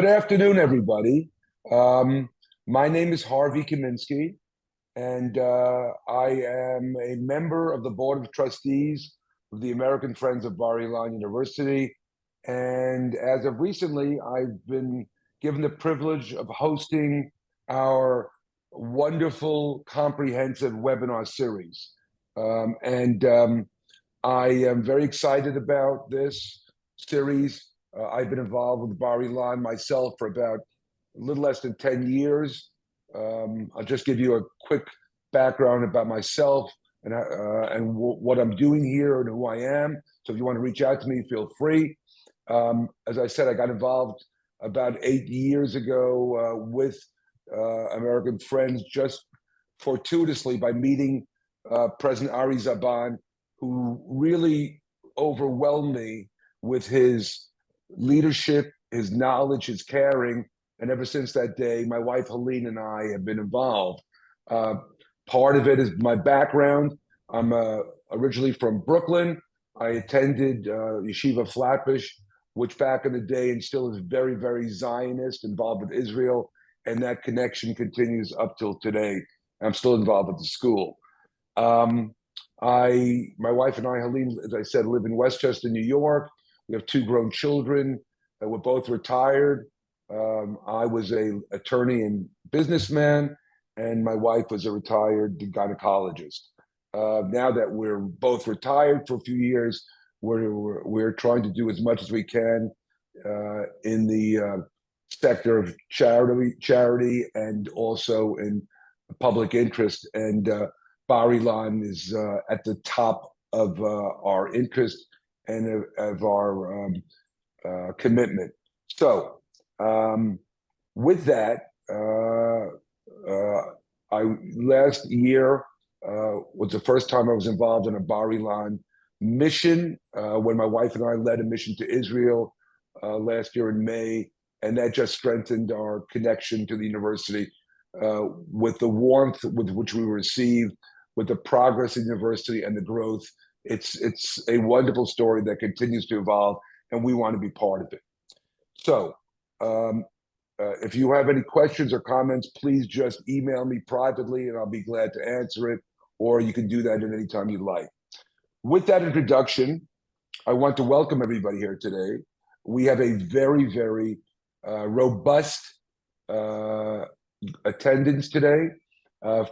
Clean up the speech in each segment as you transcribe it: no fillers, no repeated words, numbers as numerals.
afternoon, everybody. My name is Harvey Kaminski, and I am a member of the Board of Trustees of the American Friends of Bar-Ilan University. And as of recently, I've been given the privilege of hosting our wonderful, comprehensive webinar series. I am very excited about this series. I've been involved with Bar-Ilan myself for about a little less than 10 years. I'll just give you a quick background about myself and what I'm doing here and who I am. So if you want to reach out to me, feel free. As I said, I got involved about 8 years ago with American Friends, just fortuitously by meeting President Ari Zaban, who really overwhelmed me with his leadership, his knowledge, his caring. And ever since that day, my wife Helene and I have been involved. Part of it is my background. I'm originally from Brooklyn. I attended Yeshiva Flatbush, which back in the day and still is very, very Zionist, involved with Israel. And that connection continues up till today. I'm still involved with the school. My wife and I, Helene, as I said, live in Westchester, New York. We have 2 grown children. We're both retired. I was an attorney and businessman, and my wife was a retired gynecologist. Now that we're both retired for a few years, we're trying to do as much as we can in the sector of charity and also in public interest. And Bar-Ilan is at the top of our interest and of our commitment. So with that, last year was the first time I was involved in a Bar-Ilan mission when my wife and I led a mission to Israel last year in May, and that just strengthened our connection to the university with the warmth with which we were received, with the progress in the university and the growth. It's a wonderful story that continues to evolve, and we want to be part of it. So if you have any questions or comments, please just email me privately and I'll be glad to answer it, or you can do that at any time you'd like. With that introduction, I want to welcome everybody here today. We have a very, very robust attendance today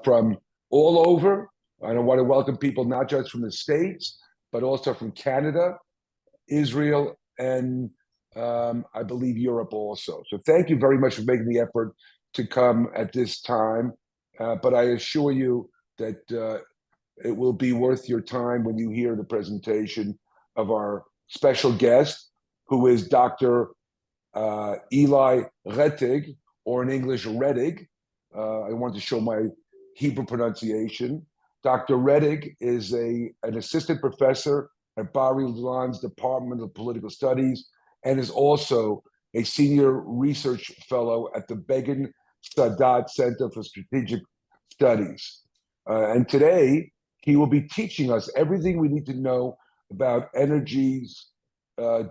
from all over. I want to welcome people not just from the States, but also from Canada, Israel, and I believe Europe also. So thank you very much for making the effort to come at this time. But I assure you that it will be worth your time when you hear the presentation of our special guest, who is Dr. Elai Rettig, or in English, Rettig. I want to show my Hebrew pronunciation. Dr. Rettig is an assistant professor at Bar-Ilan's Department of Political Studies and is also a senior research fellow at the Begin-Sadat Center for Strategic Studies. And today, he will be teaching us everything we need to know about energy's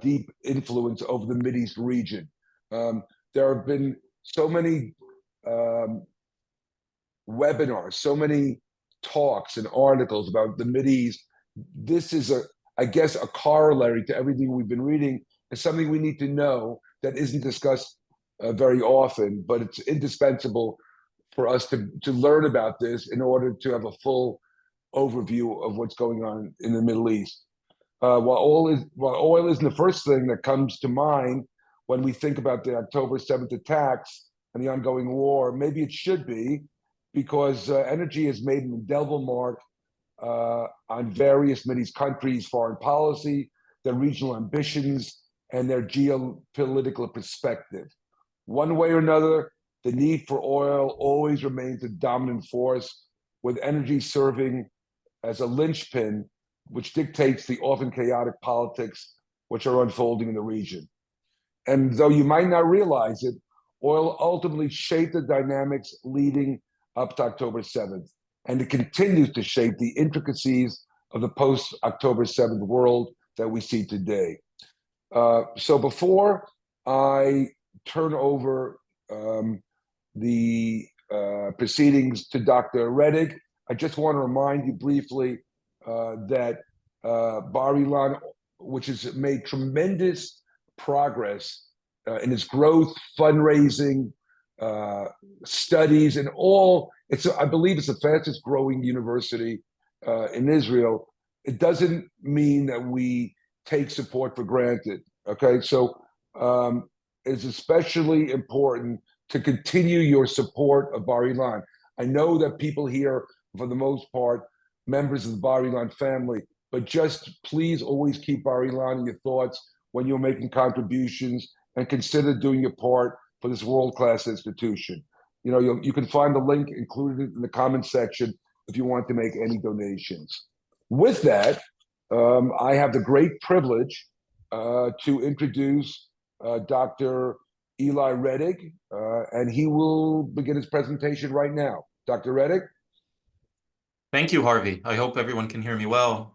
deep influence over the Mideast region. There have been so many webinars, so many talks and articles about the Mideast. This is, I guess, a corollary to everything we've been reading. It's something we need to know that isn't discussed very often, but it's indispensable for us to learn about this in order to have a full overview of what's going on in the Middle East. While oil isn't the first thing that comes to mind when we think about the October 7th attacks and the ongoing war, maybe it should be, because energy has made an indelible mark on various Mideast countries' foreign policy, their regional ambitions, and their geopolitical perspective. One way or another, the need for oil always remains a dominant force, with energy serving as a linchpin which dictates the often chaotic politics which are unfolding in the region. And though you might not realize it, oil ultimately shaped the dynamics leading up to October 7th, and it continues to shape the intricacies of the post-October 7th world that we see today. So before I turn over the proceedings to Dr. Rettig, I just want to remind you briefly that Bar-Ilan, which has made tremendous progress in its growth, fundraising, studies, and all. I believe it's the fastest growing university in Israel. It doesn't mean that we take support for granted. Okay, so it's especially important to continue your support of Bar-Ilan. I know that people here, for the most part, members of the Bar-Ilan family, but just please always keep Bar-Ilan in your thoughts when you're making contributions, and consider doing your part for this world-class institution. You know, you can find the link included in the comment section if you want to make any donations. With that, I have the great privilege to introduce Dr. Elai Rettig, and he will begin his presentation right now. Dr. Rettig? Thank you, Harvey. I hope everyone can hear me well.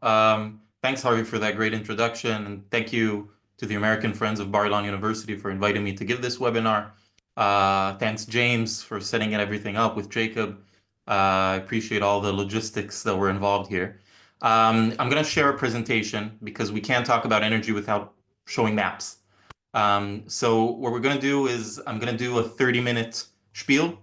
Thanks, Harvey, for that great introduction, and thank you to the American Friends of Bar-Ilan University for inviting me to give this webinar. Thanks, James, for setting everything up with Jacob. I appreciate all the logistics that were involved here. I'm going to share a presentation because we can't talk about energy without showing maps. So what we're going to do is I'm going to do a 30-minute spiel,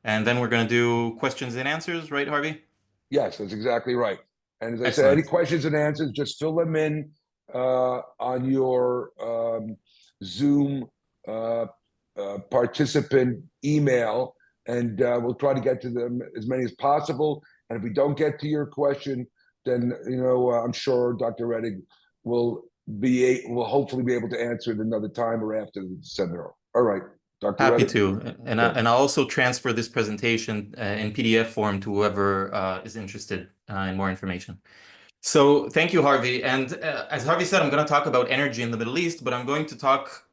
and then we're going to do questions and answers, right, Harvey? Yes, that's exactly right. And as I said, any Excellent. questions and answers, just fill them in on your Zoom participant email, and we'll try to get to them as many as possible. And if we don't get to your question, then I'm sure Dr. Rettig will hopefully be able to answer it another time or after the seminar. All right, Dr. Happy Rettig. to. And I'll also transfer this presentation in PDF form to whoever is interested in more information. So thank you, Harvey. And as Harvey said, I'm going to talk about energy in the Middle East, but I'm going to talk,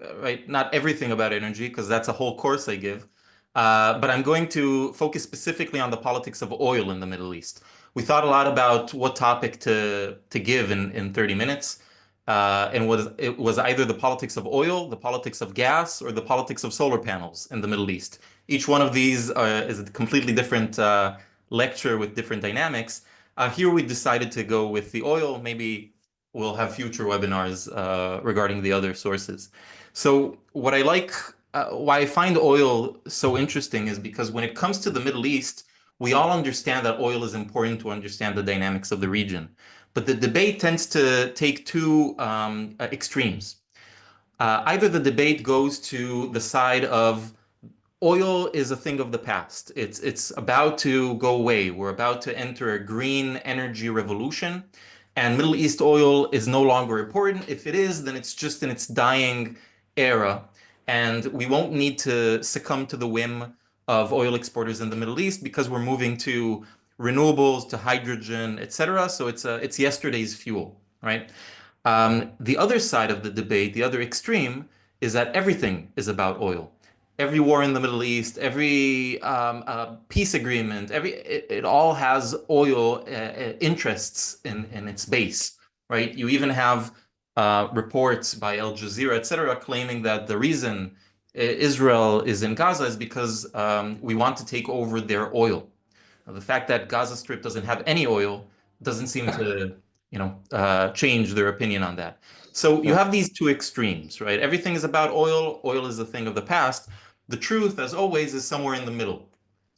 not everything about energy, because that's a whole course I give. But I'm going to focus specifically on the politics of oil in the Middle East. We thought a lot about what topic to give in 30 minutes. And it was either the politics of oil, the politics of gas, or the politics of solar panels in the Middle East. Each one of these is a completely different lecture with different dynamics. Here we decided to go with the oil. Maybe we'll have future webinars regarding the other sources. So what I like, why I find oil so interesting is because when it comes to the Middle East, we all understand that oil is important to understand the dynamics of the region. But the debate tends to take two extremes. Either the debate goes to the side of oil is a thing of the past. It's about to go away. We're about to enter a green energy revolution, and Middle East oil is no longer important. If it is, then it's just in its dying era, and we won't need to succumb to the whim of oil exporters in the Middle East because we're moving to renewables, to hydrogen, etc. So it's yesterday's fuel, right? The other side of the debate, the other extreme, is that everything is about oil. Every war in the Middle East, every peace agreement, it all has oil interests in its base, right? You even have reports by Al Jazeera, etc., claiming that the reason Israel is in Gaza is because we want to take over their oil. Now, the fact that Gaza Strip doesn't have any oil doesn't seem to, change their opinion on that. So you have these two extremes, right? Everything is about oil. Oil is a thing of the past. The truth, as always, is somewhere in the middle,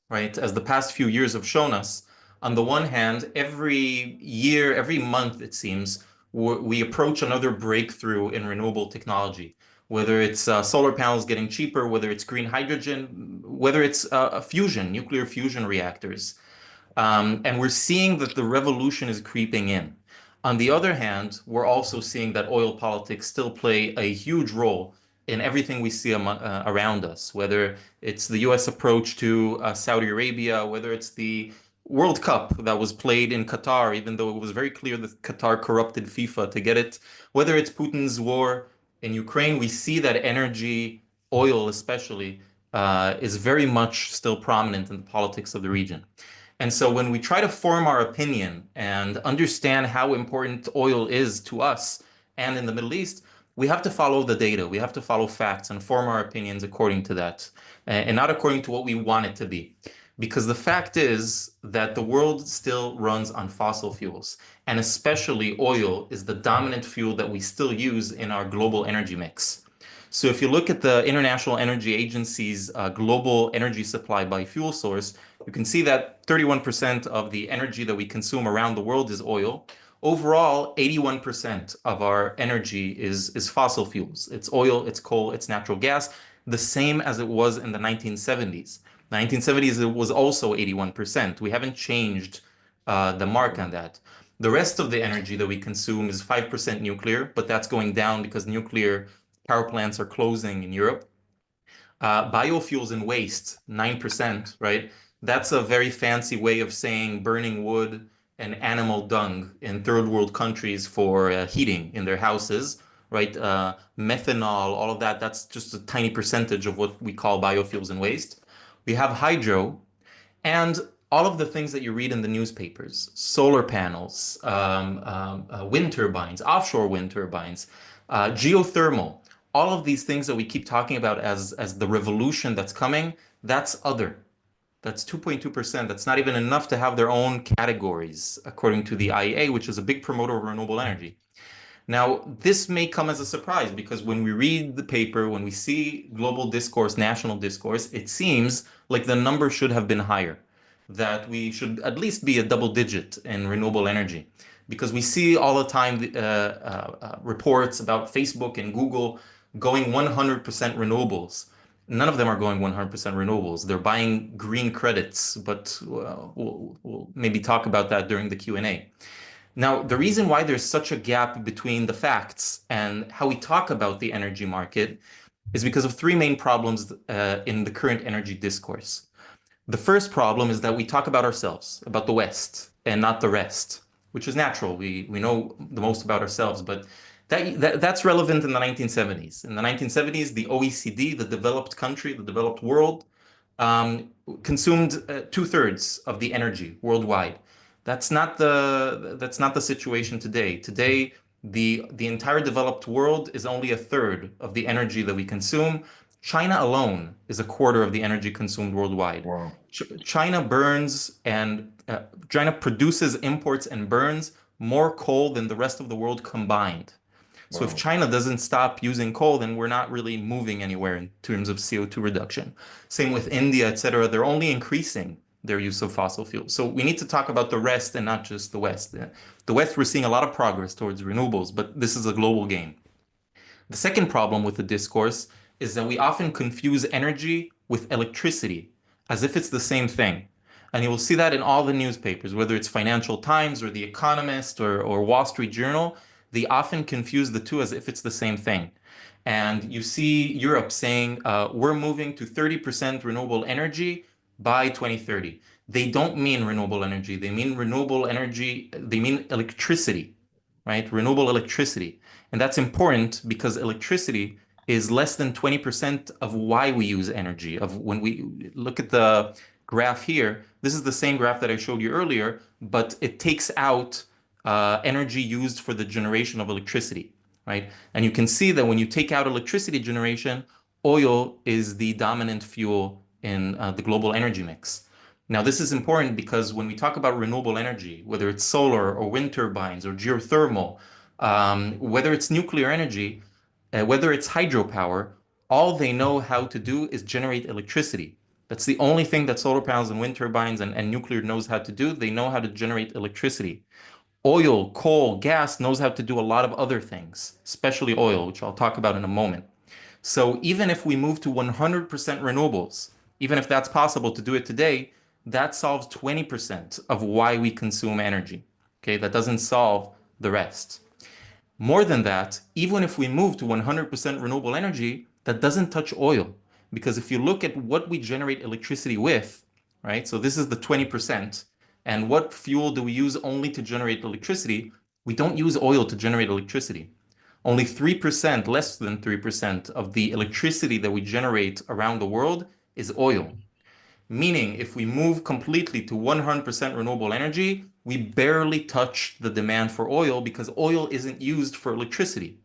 right? As the past few years have shown us, on the one hand, every year, every month, it seems, we approach another breakthrough in renewable technology, whether it's solar panels getting cheaper, whether it's green hydrogen, whether it's fusion, nuclear fusion reactors. And we're seeing that the revolution is creeping in. On the other hand, we're also seeing that oil politics still play a huge role in everything we see around us, whether it's the US approach to Saudi Arabia, whether it's the World Cup that was played in Qatar, even though it was very clear that Qatar corrupted FIFA to get it, whether it's Putin's war in Ukraine, we see that energy, oil especially, is very much still prominent in the politics of the region. And so when we try to form our opinion and understand how important oil is to us and in the Middle East, we have to follow the data. We have to follow facts and form our opinions according to that, and not according to what we want it to be. Because the fact is that the world still runs on fossil fuels, and especially oil is the dominant fuel that we still use in our global energy mix. So if you look at the International Energy Agency's global energy supply by fuel source, you can see that 31% of the energy that we consume around the world is oil. Overall, 81% of our energy is fossil fuels. It's oil, it's coal, it's natural gas, the same as it was in the 1970s. 1970s, it was also 81%. We haven't changed the mark on that. The rest of the energy that we consume is 5% nuclear, but that's going down because nuclear power plants are closing in Europe. Biofuels and waste, 9%, right? That's a very fancy way of saying burning wood and animal dung in third world countries for heating in their houses, right? Methanol, all of that, that's just a tiny percentage of what we call biofuels and waste. We have hydro, and all of the things that you read in the newspapers, solar panels, wind turbines, offshore wind turbines, geothermal, all of these things that we keep talking about as the revolution that's coming, that's other. That's 2.2%. That's not even enough to have their own categories, according to the IEA, which is a big promoter of renewable energy. Now, this may come as a surprise because when we read the paper, when we see global discourse, national discourse, it seems like the number should have been higher, that we should at least be a double digit in renewable energy. Because we see all the time reports about Facebook and Google going 100% renewables. None of them are going 100% renewables. They're buying green credits, but we'll maybe talk about that during the Q&A. Now, the reason why there's such a gap between the facts and how we talk about the energy market is because of three main problems in the current energy discourse. The first problem is that we talk about ourselves, about the West, and not the rest, which is natural. We know the most about ourselves, but that's relevant in the 1970s. In the 1970s, the OECD, the developed country, the developed world, consumed 2/3 of the energy worldwide. That's not the situation today. Today, the entire developed world is only 1/3 of the energy that we consume. China alone is 1/4 of the energy consumed worldwide. Wow. China burns and China produces, imports, and burns more coal than the rest of the world combined. So if Wow. China doesn't stop using coal, then we're not really moving anywhere in terms of CO2 reduction. Same with India, etc. They're only increasing their use of fossil fuels. So we need to talk about the rest and not just the West. The West, we're seeing a lot of progress towards renewables, but this is a global game. The second problem with the discourse is that we often confuse energy with electricity as if it's the same thing. And you will see that in all the newspapers, whether it's Financial Times or The Economist or Wall Street Journal, they often confuse the two as if it's the same thing. And you see Europe saying, we're moving to 30% renewable energy by 2030. They don't mean renewable energy. They mean renewable energy. They mean electricity, right? Renewable electricity. And that's important because electricity is less than 20% of why we use energy. Of when we look at the graph here, this is the same graph that I showed you earlier, but it takes out energy used for the generation of electricity, right? And you can see that when you take out electricity generation, oil is the dominant fuel in the global energy mix. Now, this is important because when we talk about renewable energy, whether it's solar or wind turbines or geothermal, whether it's nuclear energy, whether it's hydropower, all they know how to do is generate electricity. That's the only thing that solar panels and wind turbines and nuclear knows how to do. They know how to generate electricity. Oil, coal, gas knows how to do a lot of other things, especially oil, which I'll talk about in a moment. So even if we move to 100% renewables, even if that's possible to do it today, that solves 20% of why we consume energy. Okay, that doesn't solve the rest. More than that, even if we move to 100% renewable energy, that doesn't touch oil. Because if you look at what we generate electricity with, right? So this is the 20%. And what fuel do we use only to generate electricity? We don't use oil to generate electricity. Only 3%, less than 3% of the electricity that we generate around the world is oil. Meaning, if we move completely to 100% renewable energy, we barely touch the demand for oil because oil isn't used for electricity.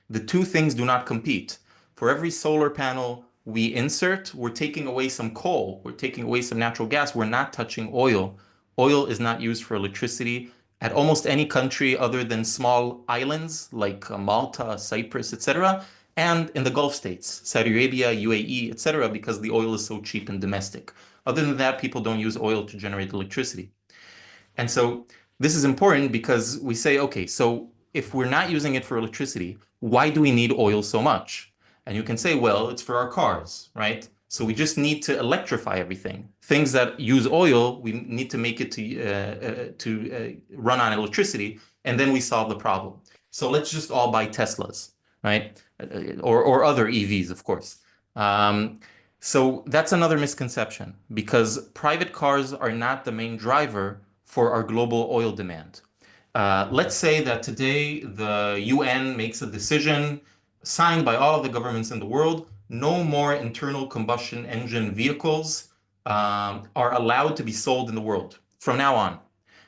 The two things do not compete. For every solar panel we insert, we're taking away some coal, we're taking away some natural gas, we're not touching oil. Oil is not used for electricity at almost any country other than small islands like Malta, Cyprus, etc., and in the Gulf states, Saudi Arabia, UAE, etc., because the oil is so cheap and domestic. Other than that, people don't use oil to generate electricity. And so this is important because we say, okay, so if we're not using it for electricity, why do we need oil so much? And you can say, well, it's for our cars, right? So we just need to electrify everything. Things that use oil, we need to make it to run on electricity, and then we solve the problem. So let's just all buy Teslas, right? Or other EVs, of course. So that's another misconception because private cars are not the main driver for our global oil demand. Let's say that today the UN makes a decision signed by all of the governments in the world, no more internal combustion engine vehicles are allowed to be sold in the world from now on.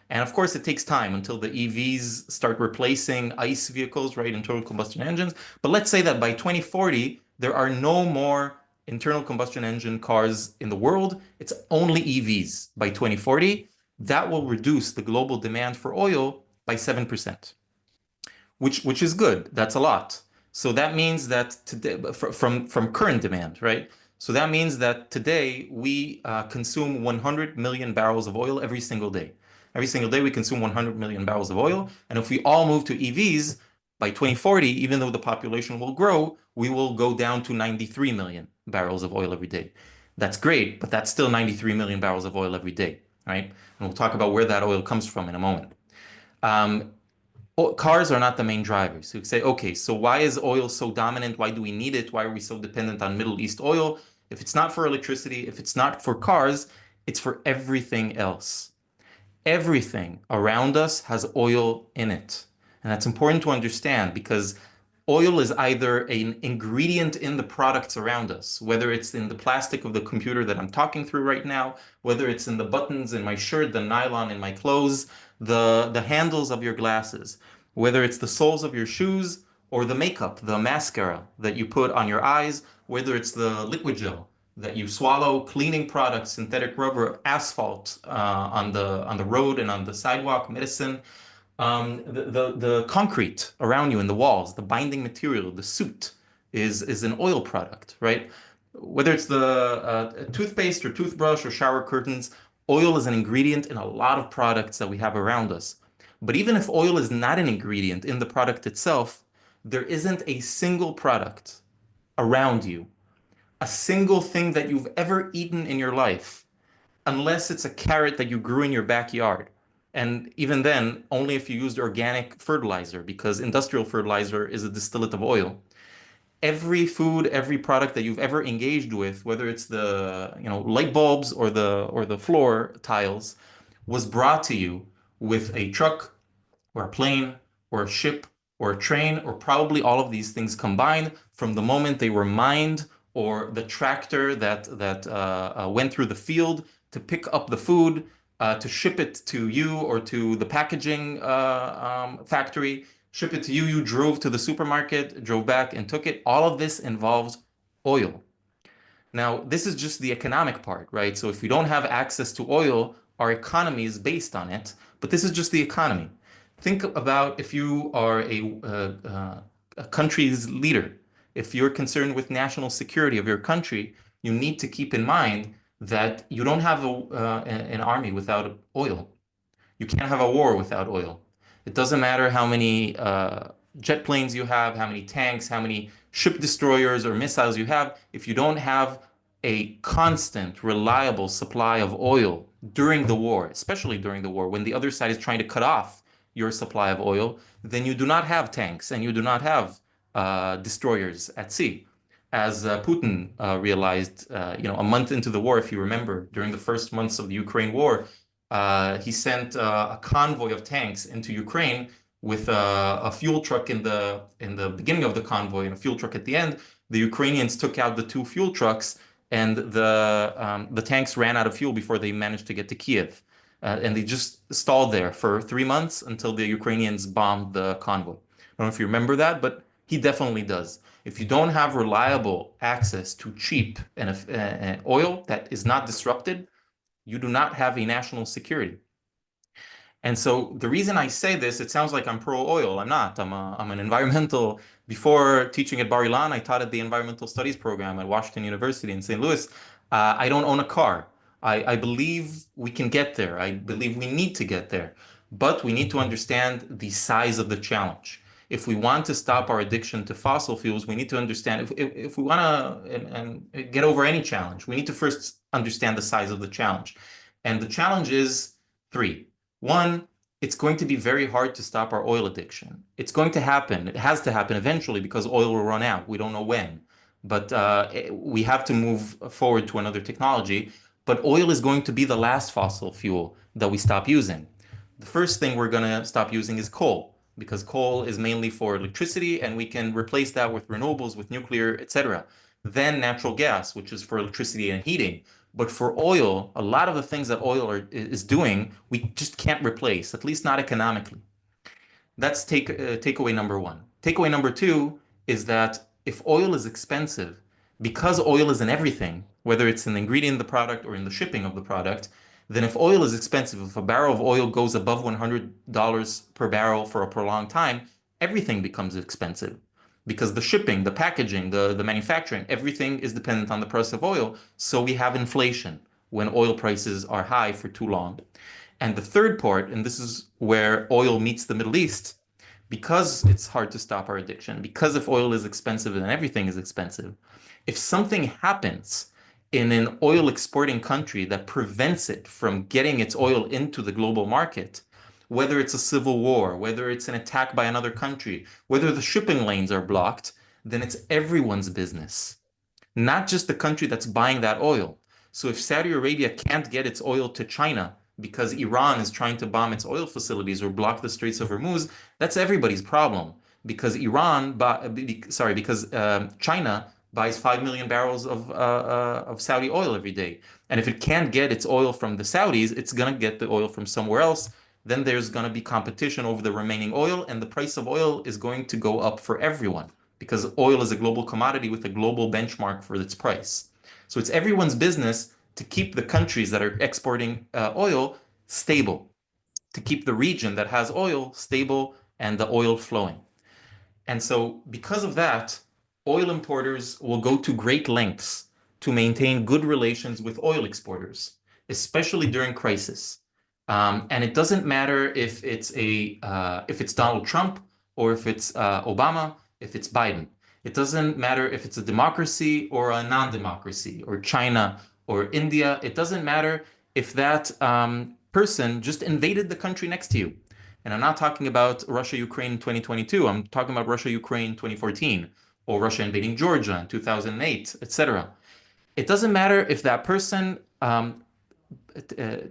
And of course, it takes time until the EVs start replacing ICE vehicles, right, internal combustion engines. But let's say that by 2040, there are no more internal combustion engine cars in the world. It's only EVs by 2040. That will reduce the global demand for oil by 7%, which is good. That's a lot. So that means that today, from current demand, right? So that means that today we consume 100 million barrels of oil every single day. Every single day we consume 100 million barrels of oil. And if we all move to EVs by 2040, even though the population will grow, we will go down to 93 million barrels of oil every day. That's great, but that's still 93 million barrels of oil every day, right? And we'll talk about where that oil comes from in a moment. Cars are not the main drivers. So you say, okay, so why is oil so dominant? Why do we need it? Why are we so dependent on Middle East oil? If it's not for electricity, if it's not for cars, it's for everything else. Everything around us has oil in it. And that's important to understand because oil is either an ingredient in the products around us, whether it's in the plastic of the computer that I'm talking through right now, whether it's in the buttons in my shirt, the nylon in my clothes, the handles of your glasses, whether it's the soles of your shoes or the makeup, the mascara that you put on your eyes, whether it's the liquid gel that you swallow, cleaning products, synthetic rubber, asphalt on the road and on the sidewalk, medicine, the concrete around you in the walls, the binding material, the soot is an oil product, right? Whether it's the toothpaste or toothbrush or shower curtains, oil is an ingredient in a lot of products that we have around us. But even if oil is not an ingredient in the product itself, there isn't a single product around you, a single thing that you've ever eaten in your life, unless it's a carrot that you grew in your backyard. And even then, only if you used organic fertilizer, because industrial fertilizer is a distillate of oil. Every food, every product that you've ever engaged with, whether it's the light bulbs or the floor tiles, was brought to you with a truck or a plane or a ship or a train, or probably all of these things combined from the moment they were mined, or the tractor that went through the field to pick up the food, to ship it to you or to the packaging factory, ship it to you, you drove to the supermarket, drove back and took it. All of this involves oil. Now, this is just the economic part, right? So if we don't have access to oil, our economy is based on it, but this is just the economy. Think about if you are a country's leader, if you're concerned with national security of your country, you need to keep in mind that you don't have an army without oil. You can't have a war without oil. It doesn't matter how many jet planes you have, how many tanks, how many ship destroyers or missiles you have. If you don't have a constant, reliable supply of oil during the war, especially during the war, when the other side is trying to cut off your supply of oil, then you do not have tanks and you do not have destroyers at sea. As Putin realized, a month into the war, if you remember, during the first months of the Ukraine war, he sent a convoy of tanks into Ukraine with a fuel truck in the beginning of the convoy and a fuel truck at the end. The Ukrainians took out the two fuel trucks, and the tanks ran out of fuel before they managed to get to Kiev. And they just stalled there for 3 months until the Ukrainians bombed the convoy. I don't know if you remember that, but He definitely does. If you don't have reliable access to cheap and oil that is not disrupted, you do not have a national security. And so the reason I say this, it sounds like I'm pro-oil. I'm not. I'm an environmental. Before teaching at Bar-Ilan, I taught at the environmental studies program at Washington University in St. Louis. I don't own a car. I believe we can get there. I believe we need to get there. But we need to understand the size of the challenge. If we want to stop our addiction to fossil fuels, we need to understand, if we want to and get over any challenge, we need to first understand the size of the challenge. And the challenge is three. One, it's going to be very hard to stop our oil addiction. It's going to happen. It has to happen eventually because oil will run out. We don't know when. But we have to move forward to another technology. But oil is going to be the last fossil fuel that we stop using. The first thing we're going to stop using is coal, because coal is mainly for electricity, and we can replace that with renewables, with nuclear, etc. Then natural gas, which is for electricity and heating. But for oil, a lot of the things that is doing, we just can't replace, at least not economically. That's takeaway number one. Takeaway number two is that if oil is expensive, because oil is in everything, whether it's an ingredient in the product or in the shipping of the product, then if oil is expensive, if a barrel of oil goes above $100 per barrel for a prolonged time, everything becomes expensive because the shipping, the packaging, the manufacturing, everything is dependent on the price of oil. So we have inflation when oil prices are high for too long. And the third part, and this is where oil meets the Middle East, because it's hard to stop our addiction, because if oil is expensive and everything is expensive, if something happens in an oil exporting country that prevents it from getting its oil into the global market, whether it's a civil war, whether it's an attack by another country, whether the shipping lanes are blocked, then it's everyone's business, not just the country that's buying that oil. So if Saudi Arabia can't get its oil to China because Iran is trying to bomb its oil facilities or block the Straits of Hormuz, that's everybody's problem because China buys 5 million barrels of Saudi oil every day. And if it can't get its oil from the Saudis, it's going to get the oil from somewhere else. Then there's going to be competition over the remaining oil, and the price of oil is going to go up for everyone because oil is a global commodity with a global benchmark for its price. So it's everyone's business to keep the countries that are exporting oil stable, to keep the region that has oil stable and the oil flowing. And so because of that, oil importers will go to great lengths to maintain good relations with oil exporters, especially during crisis. And it doesn't matter if it's Donald Trump or if it's Obama, if it's Biden. It doesn't matter if it's a democracy or a non-democracy, or China or India. It doesn't matter if that person just invaded the country next to you. And I'm not talking about Russia-Ukraine in 2022. I'm talking about Russia-Ukraine 2014, or Russia invading Georgia in 2008, etc. It doesn't matter if that person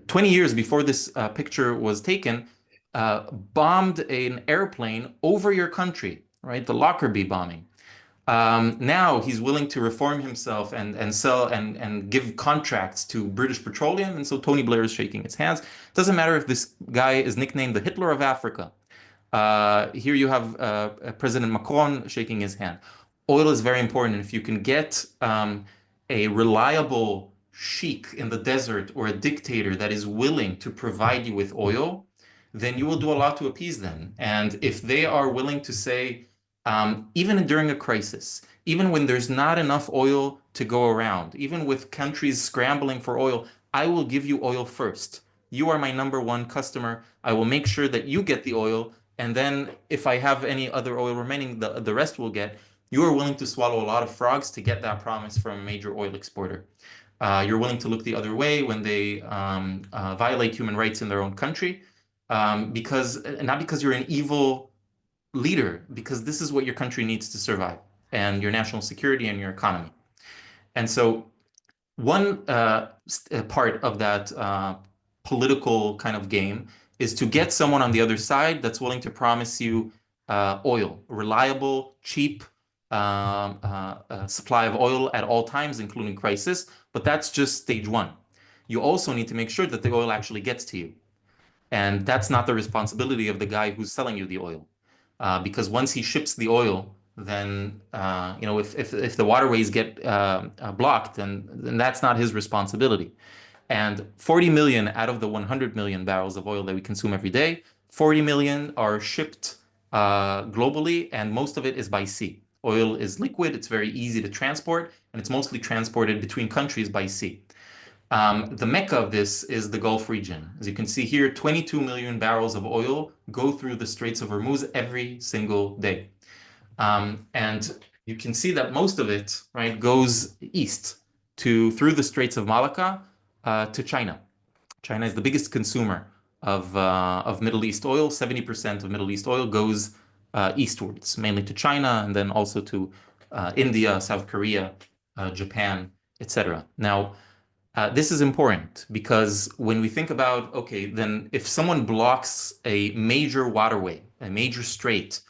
20 years before this picture was taken, bombed an airplane over your country, right? The Lockerbie bombing. Now he's willing to reform himself and sell and give contracts to British Petroleum, and so Tony Blair is shaking his hands. Doesn't matter if this guy is nicknamed the Hitler of Africa. Here you have President Macron shaking his hand. Oil is very important, and if you can get a reliable sheik in the desert or a dictator that is willing to provide you with oil, then you will do a lot to appease them. And if they are willing to say, even during a crisis, even when there's not enough oil to go around, even with countries scrambling for oil, I will give you oil first. You are my number one customer. I will make sure that you get the oil. And then if I have any other oil remaining, the rest will get. You are willing to swallow a lot of frogs to get that promise from a major oil exporter. You're willing to look the other way when they violate human rights in their own country, because not because you're an evil leader, because this is what your country needs to survive, and your national security and your economy. And so one part of that political kind of game is to get someone on the other side that's willing to promise you oil, reliable, cheap supply of oil at all times, including crisis. But that's just stage one. You also need to make sure that the oil actually gets to you. And that's not the responsibility of the guy who's selling you the oil. Because once he ships the oil, then if the waterways get blocked, then that's not his responsibility. And 40 million out of the 100 million barrels of oil that we consume every day, 40 million are shipped globally, and most of it is by sea. Oil is liquid, it's very easy to transport, and it's mostly transported between countries by sea. The mecca of this is the Gulf region. As you can see here, 22 million barrels of oil go through the Straits of Hormuz every single day. And you can see that most of it, right, goes east through the Straits of Malacca to China. China is the biggest consumer of Middle East oil. 70% of Middle East oil goes eastwards, mainly to China, and then also to India, South Korea, Japan, etc. Now, this is important because when we think about, okay, then if someone blocks a major waterway, a major strait,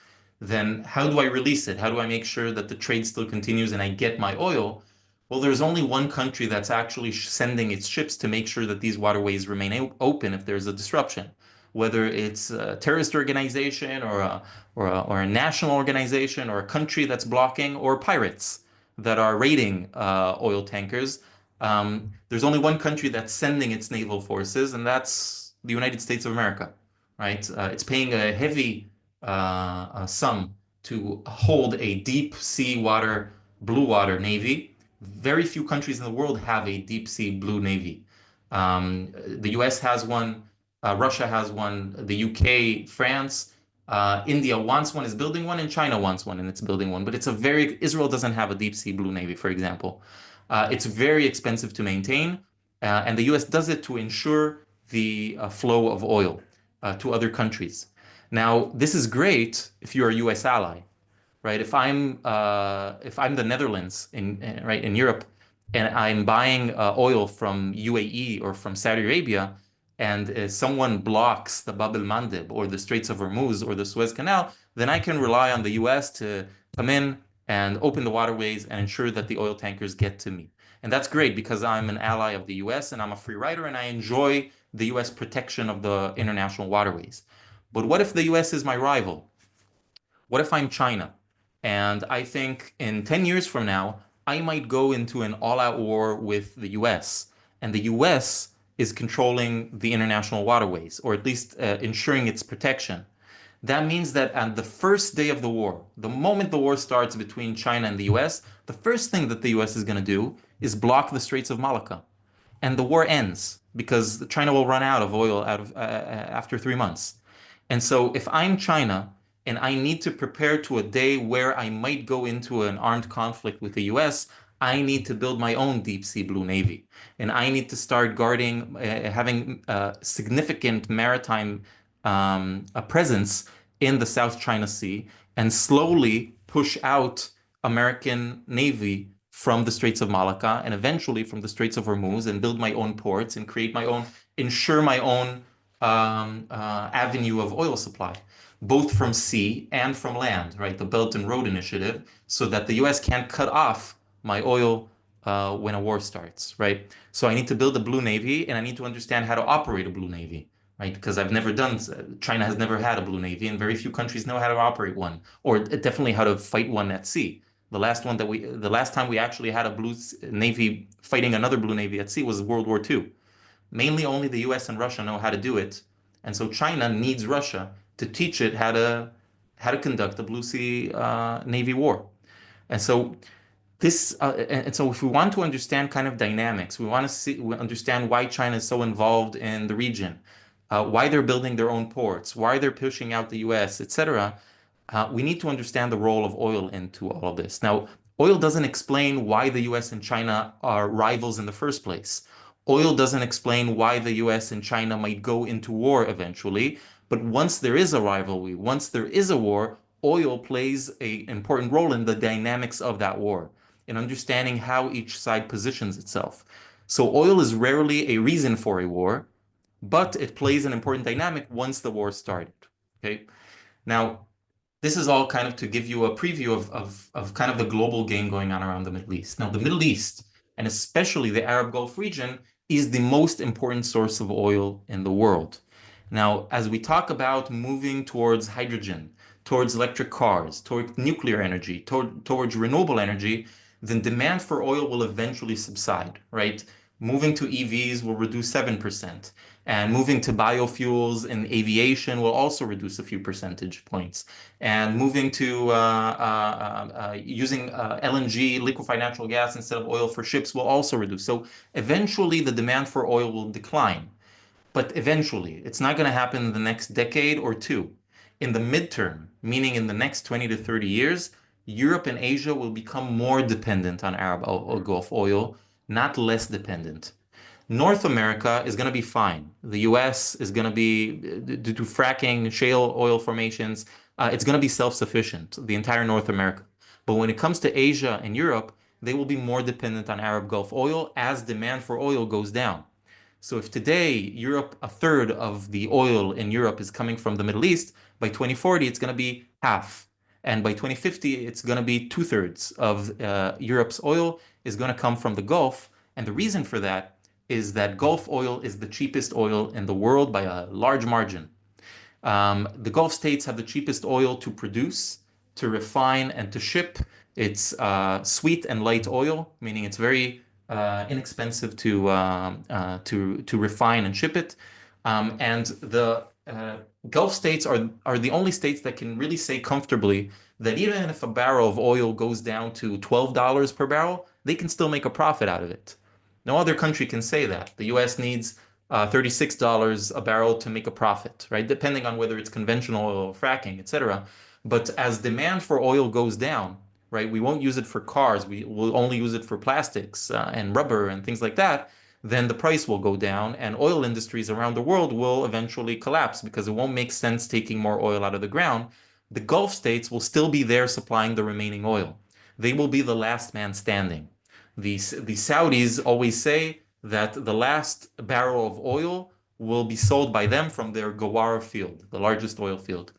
then how do I release it? How do I make sure that the trade still continues and I get my oil? Well, there's only one country that's actually sending its ships to make sure that these waterways remain open if there's a disruption, whether it's a terrorist organization or a national organization or a country that's blocking, or pirates that are raiding oil tankers. There's only one country that's sending its naval forces, and that's the United States of America, right? It's paying a heavy sum to hold a deep sea water, blue water navy. Very few countries in the world have a deep sea blue navy. The US has one, Russia has one, the UK, France, India wants one, is building one, and China wants one, and it's building one. But Israel doesn't have a deep sea blue navy, for example. It's very expensive to maintain, and the US does it to ensure the flow of oil to other countries. Now, this is great if you're a US ally, right? If I'm the Netherlands in Europe, and I'm buying oil from UAE or from Saudi Arabia, and someone blocks the Bab el-Mandeb or the Straits of Hormuz or the Suez Canal, then I can rely on the US to come in and open the waterways and ensure that the oil tankers get to me. And that's great because I'm an ally of the US and I'm a free rider and I enjoy the US protection of the international waterways. But what if the US is my rival? What if I'm China? And I think in 10 years from now, I might go into an all-out war with the US. And the US is controlling the international waterways, or at least ensuring its protection. That means that at the first day of the war, the moment the war starts between China and the US, the first thing that the US is going to do is block the Straits of Malacca. And the war ends because China will run out of oil after 3 months. And so if I'm China and I need to prepare to a day where I might go into an armed conflict with the US, I need to build my own deep sea blue navy. And I need to start guarding, having significant maritime a presence in the South China Sea and slowly push out American Navy from the Straits of Malacca and eventually from the Straits of Hormuz, and build my own ports and ensure my own avenue of oil supply, both from sea and from land, right? The Belt and Road Initiative, so that the US can't cut off my oil when a war starts, right? So I need to build a blue navy and I need to understand how to operate a blue navy, right? Because China has never had a blue navy and very few countries know how to operate one, or definitely how to fight one at sea. The last time we actually had a blue navy fighting another blue navy at sea was World War II. Mainly only the US and Russia know how to do it. And so China needs Russia to teach it how to conduct a blue sea navy war. And so if we want to understand kind of dynamics, we understand why China is so involved in the region, why they're building their own ports, why they're pushing out the US, etc. We need to understand the role of oil into all of this. Now, oil doesn't explain why the US and China are rivals in the first place. Oil doesn't explain why the US and China might go into war eventually. But once there is a rivalry, once there is a war, oil plays an important role in the dynamics of that war, in understanding how each side positions itself. So oil is rarely a reason for a war, but it plays an important dynamic once the war started. Okay. Now, this is all kind of to give you a preview of kind of the global game going on around the Middle East. Now, the Middle East, and especially the Arab Gulf region, is the most important source of oil in the world. Now, as we talk about moving towards hydrogen, towards electric cars, towards nuclear energy, towards renewable energy, then demand for oil will eventually subside, right? Moving to EVs will reduce 7%. And moving to biofuels in aviation will also reduce a few percentage points. And moving to using LNG, liquefied natural gas, instead of oil for ships will also reduce. So eventually the demand for oil will decline. But eventually, it's not going to happen in the next decade or two. In the midterm, meaning in the next 20 to 30 years, Europe and Asia will become more dependent on Arab Gulf oil, not less dependent. North America is going to be fine. The US is going to be, due to fracking, shale oil formations, it's going to be self-sufficient, the entire North America. But when it comes to Asia and Europe, they will be more dependent on Arab Gulf oil as demand for oil goes down. So if today Europe, a third of the oil in Europe is coming from the Middle East, by 2040 it's going to be half. And by 2050 it's going to be two-thirds of Europe's oil is going to come from the Gulf. And the reason for that is that Gulf oil is the cheapest oil in the world by a large margin. The Gulf states have the cheapest oil to produce, to refine, and to ship. It's sweet and light oil, meaning it's very inexpensive to refine and ship it. And the Gulf states are the only states that can really say comfortably that even if a barrel of oil goes down to $12 per barrel, they can still make a profit out of it. No other country can say that. The US needs $36 a barrel to make a profit, right? Depending on whether it's conventional oil or fracking, etc. But as demand for oil goes down, right, we won't use it for cars. We will only use it for plastics and rubber and things like that. Then the price will go down and oil industries around the world will eventually collapse because it won't make sense taking more oil out of the ground. The Gulf states will still be there supplying the remaining oil. They will be the last man standing. The Saudis always say that the last barrel of oil will be sold by them from their Ghawar field, the largest oil field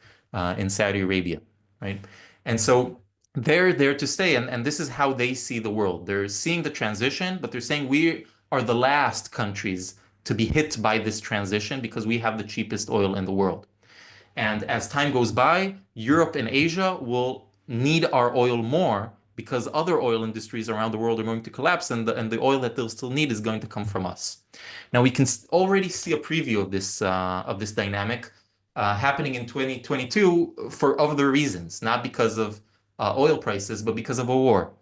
in Saudi Arabia, right? And so they're there to stay, and this is how they see the world. They're seeing the transition, but they're saying we are the last countries to be hit by this transition because we have the cheapest oil in the world. And as time goes by, Europe and Asia will need our oil more because other oil industries around the world are going to collapse, and the oil that they'll still need is going to come from us. Now we can already see a preview of this dynamic happening in 2022 for other reasons, not because of oil prices, but because of a war.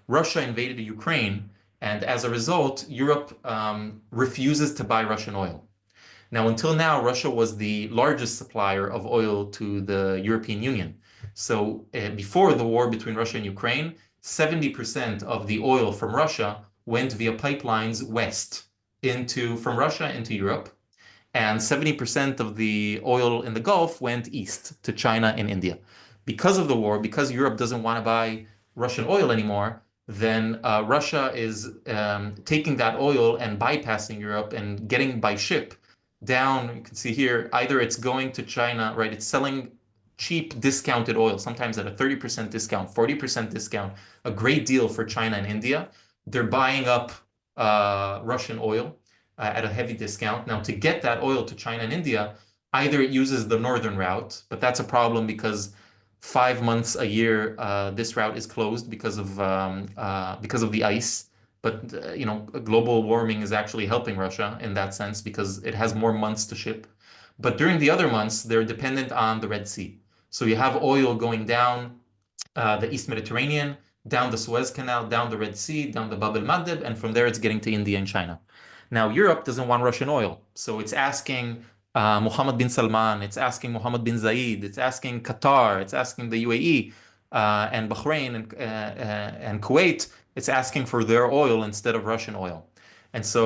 Russia invaded Ukraine, and as a result, Europe refuses to buy Russian oil. Now, until now, Russia was the largest supplier of oil to the European Union. So before the war between Russia and Ukraine, 70% of the oil from Russia went via pipelines west from Russia into Europe, and 70% of the oil in the Gulf went east to China and India. Because of the war, because Europe doesn't want to buy Russian oil anymore, then Russia is taking that oil and bypassing Europe and getting by ship down. You can see here, either it's going to China, right? It's selling cheap discounted oil, sometimes at a 30% discount, 40% discount, a great deal for China and India. They're buying up Russian oil at a heavy discount. Now, to get that oil to China and India, either it uses the northern route, but that's a problem because 5 months a year this route is closed because of the ice. But you know, global warming is actually helping Russia in that sense because it has more months to ship. But during the other months, they're dependent on the Red Sea. So you have oil going down the East Mediterranean, down the Suez Canal, down the Red Sea, down the Bab el-Mandeb, and from there it's getting to India and China. Now, Europe doesn't want Russian oil, so it's asking Mohammed bin Salman, it's asking Mohammed bin Zayed, it's asking Qatar, it's asking the UAE and Bahrain and Kuwait, it's asking for their oil instead of Russian oil. And so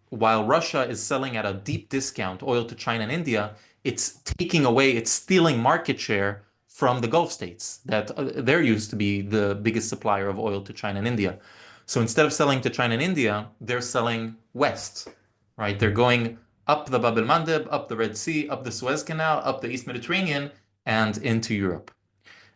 while Russia is selling at a deep discount oil to China and India, it's taking away, it's stealing market share from the Gulf states that they're used to be the biggest supplier of oil to China and India. So instead of selling to China and India, they're selling west, right? They're going up the Bab el-Mandeb, up the Red Sea, up the Suez Canal, up the East Mediterranean, and into Europe.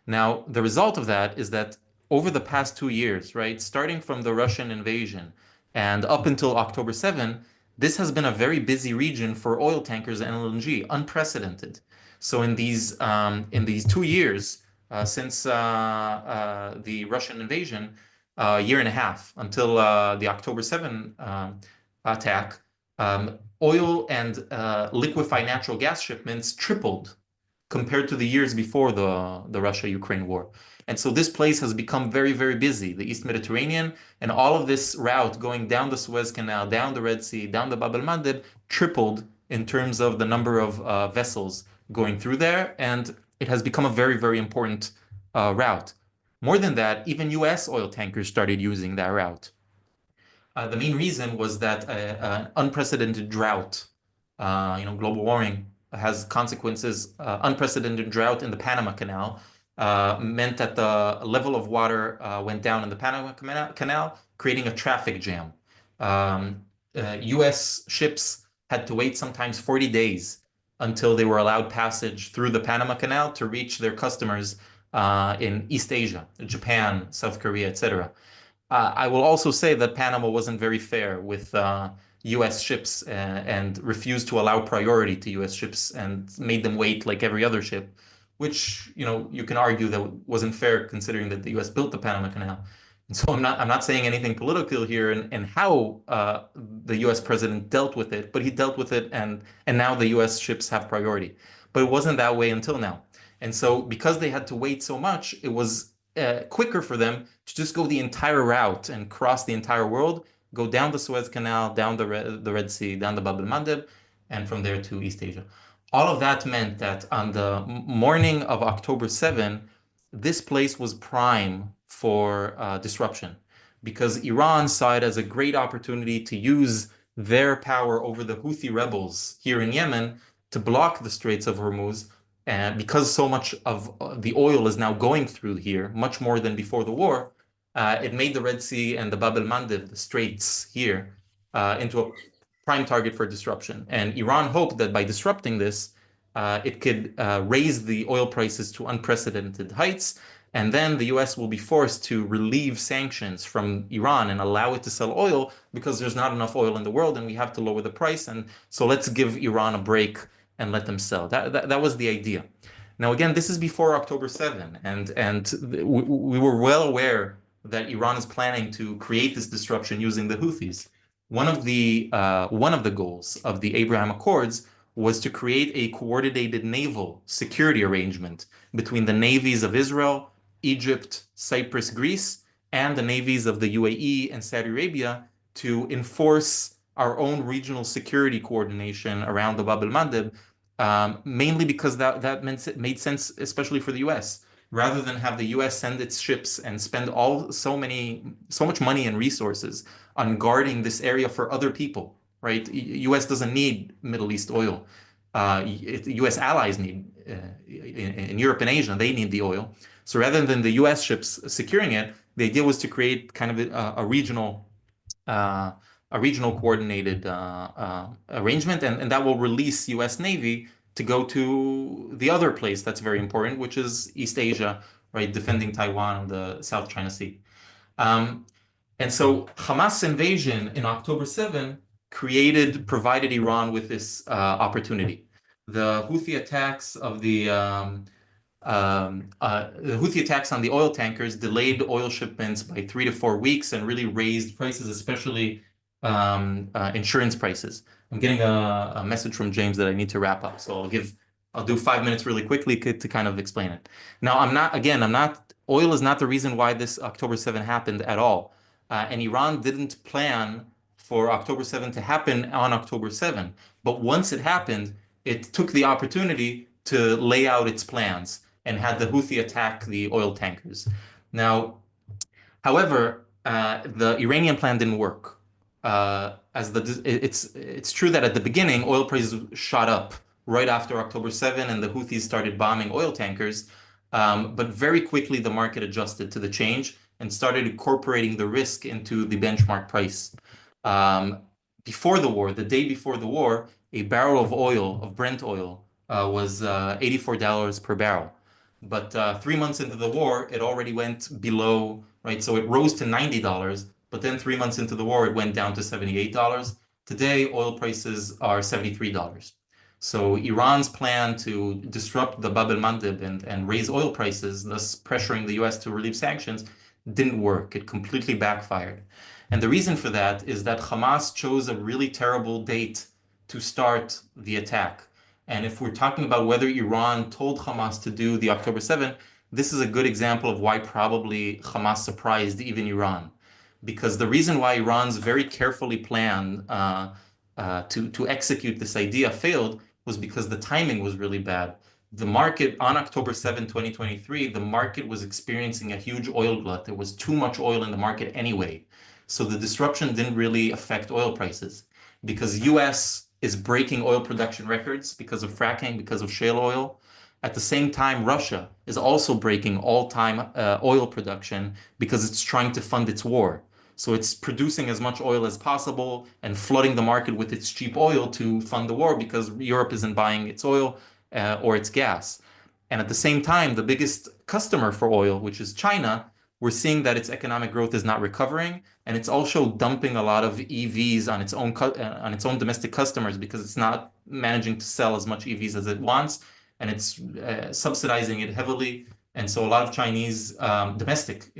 Now, the result of that is that over the past 2 years, right, starting from the Russian invasion and up until October 7, This has been a very busy region for oil tankers and LNG, unprecedented. So in these 2 years since the Russian invasion, a year and a half until the October 7 attack, oil and liquefied natural gas shipments tripled compared to the years before the Russia-Ukraine war. And so this place has become very, very busy, the East Mediterranean, and all of this route going down the Suez Canal, down the Red Sea, down the Bab el-Mandeb, tripled in terms of the number of vessels going through there, and it has become a very, very important route. More than that, even US oil tankers started using that route. The main reason was that an unprecedented drought, global warming has consequences. Unprecedented drought in the Panama Canal meant that the level of water went down in the Panama Canal, creating a traffic jam. US ships had to wait sometimes 40 days until they were allowed passage through the Panama Canal to reach their customers in East Asia, Japan, South Korea, etc. I will also say that Panama wasn't very fair with US ships and refused to allow priority to US ships and made them wait like every other ship, which, you can argue that wasn't fair considering that the US built the Panama Canal. And so I'm not saying anything political here and how the US president dealt with it, but he dealt with it and now the US ships have priority. But it wasn't that way until now. And so because they had to wait so much, it was quicker for them to just go the entire route and cross the entire world, go down the Suez Canal, down the Red Sea, down the Bab el-Mandeb, and from there to East Asia. All of that meant that on the morning of October 7, this place was prime for disruption because Iran saw it as a great opportunity to use their power over the Houthi rebels here in Yemen to block the Straits of Hormuz. And because so much of the oil is now going through here, much more than before the war, it made the Red Sea and the Bab el-Mandeb, the straits here, into a prime target for disruption. And Iran hoped that by disrupting this, it could raise the oil prices to unprecedented heights. And then the US will be forced to relieve sanctions from Iran and allow it to sell oil because there's not enough oil in the world and we have to lower the price. And so let's give Iran a break and let them sell. That was the idea. Now, again, this is before October 7, and we were well aware that Iran is planning to create this disruption using the Houthis. One of the goals of the Abraham Accords was to create a coordinated naval security arrangement between the navies of Israel, Egypt, Cyprus, Greece, and the navies of the UAE and Saudi Arabia to enforce our own regional security coordination around the Bab el-Mandeb, mainly because that meant it made sense, especially for the US. Rather than have the US send its ships and spend so much money and resources on guarding this area for other people, right? US doesn't need Middle East oil. US allies need in Europe and Asia, they need the oil. So rather than the US ships securing it, the idea was to create kind of a regional coordinated arrangement, and that will release US Navy to go to the other place that's very important, which is East Asia, right, defending Taiwan and the South China Sea. And so Hamas invasion in October 7 provided Iran with this opportunity. The Houthi attacks on the oil tankers delayed oil shipments by 3 to 4 weeks and really raised prices, especially insurance prices. I'm getting a message from James that I need to wrap up, so I'll do 5 minutes really quickly to kind of explain it. Now, oil is not the reason why this October 7 happened at all. And Iran didn't plan for October 7 to happen on October 7. But once it happened, it took the opportunity to lay out its plans and had the Houthi attack the oil tankers. Now, however, the Iranian plan didn't work. It's true that at the beginning, oil prices shot up right after October 7 and the Houthis started bombing oil tankers. But very quickly, the market adjusted to the change and started incorporating the risk into the benchmark price. Before the war, the day before the war, a barrel of oil, of Brent oil, was $84 per barrel. But 3 months into the war, it already went below, right? So it rose to $90, but then 3 months into the war, it went down to $78. Today, oil prices are $73. So Iran's plan to disrupt the Bab el-Mandeb and raise oil prices, thus pressuring the US to relieve sanctions, didn't work. It completely backfired. And the reason for that is that Hamas chose a really terrible date to start the attack. And if we're talking about whether Iran told Hamas to do the October 7th, this is a good example of why probably Hamas surprised even Iran. Because the reason why Iran's very carefully planned to execute this idea failed was because the timing was really bad. The market on October 7, 2023, the market was experiencing a huge oil glut. There was too much oil in the market anyway. So the disruption didn't really affect oil prices because US is breaking oil production records because of fracking, because of shale oil. At the same time, Russia is also breaking all-time oil production because it's trying to fund its war. So it's producing as much oil as possible and flooding the market with its cheap oil to fund the war because Europe isn't buying its oil or its gas. And at the same time, the biggest customer for oil, which is China, we're seeing that its economic growth is not recovering, and it's also dumping a lot of EVs on its own domestic customers because it's not managing to sell as much EVs as it wants, and it's subsidizing it heavily. And so a lot of Chinese domestic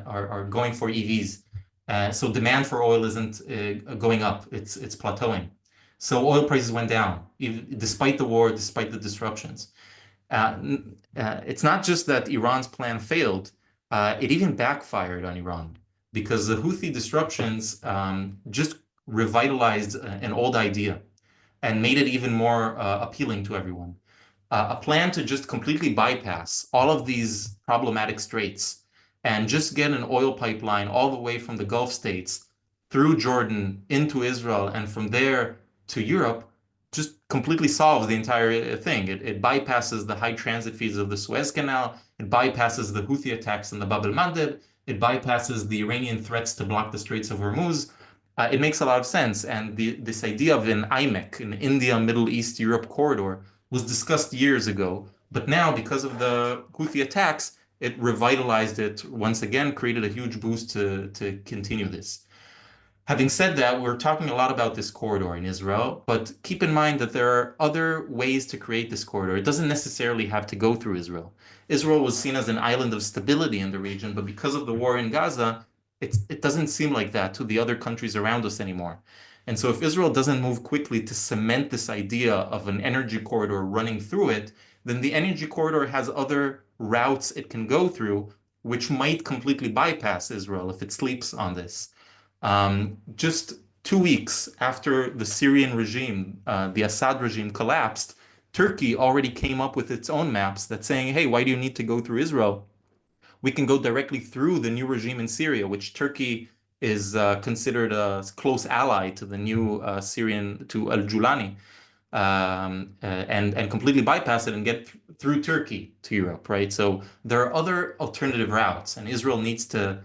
are going for EVs. So demand for oil isn't going up; it's plateauing. So oil prices went down, despite the war, despite the disruptions. It's not just that Iran's plan failed, it even backfired on Iran because the Houthi disruptions just revitalized an old idea and made it even more appealing to everyone. A plan to just completely bypass all of these problematic straits and just get an oil pipeline all the way from the Gulf states through Jordan into Israel and from there to Europe just completely solves the entire thing. It bypasses the high transit fees of the Suez Canal. It bypasses the Houthi attacks in the Bab el-Mandeb. It bypasses the Iranian threats to block the Straits of Hormuz. It makes a lot of sense. And this idea of an IMEC, an India, Middle East, Europe corridor, was discussed years ago. But now, because of the Houthi attacks, it revitalized it once again, created a huge boost to continue this. Having said that, we're talking a lot about this corridor in Israel, but keep in mind that there are other ways to create this corridor. It doesn't necessarily have to go through Israel. Israel was seen as an island of stability in the region, but because of the war in Gaza, it doesn't seem like that to the other countries around us anymore. And so if Israel doesn't move quickly to cement this idea of an energy corridor running through it, then the energy corridor has other routes it can go through, which might completely bypass Israel if it sleeps on this. Just 2 weeks after the Syrian regime, the Assad regime collapsed, Turkey already came up with its own maps that saying, hey, why do you need to go through Israel? We can go directly through the new regime in Syria, which Turkey is considered a close ally to the new Syrian, to al-Julani, and completely bypass it and get through Turkey to Europe, right? So there are other alternative routes, and Israel needs to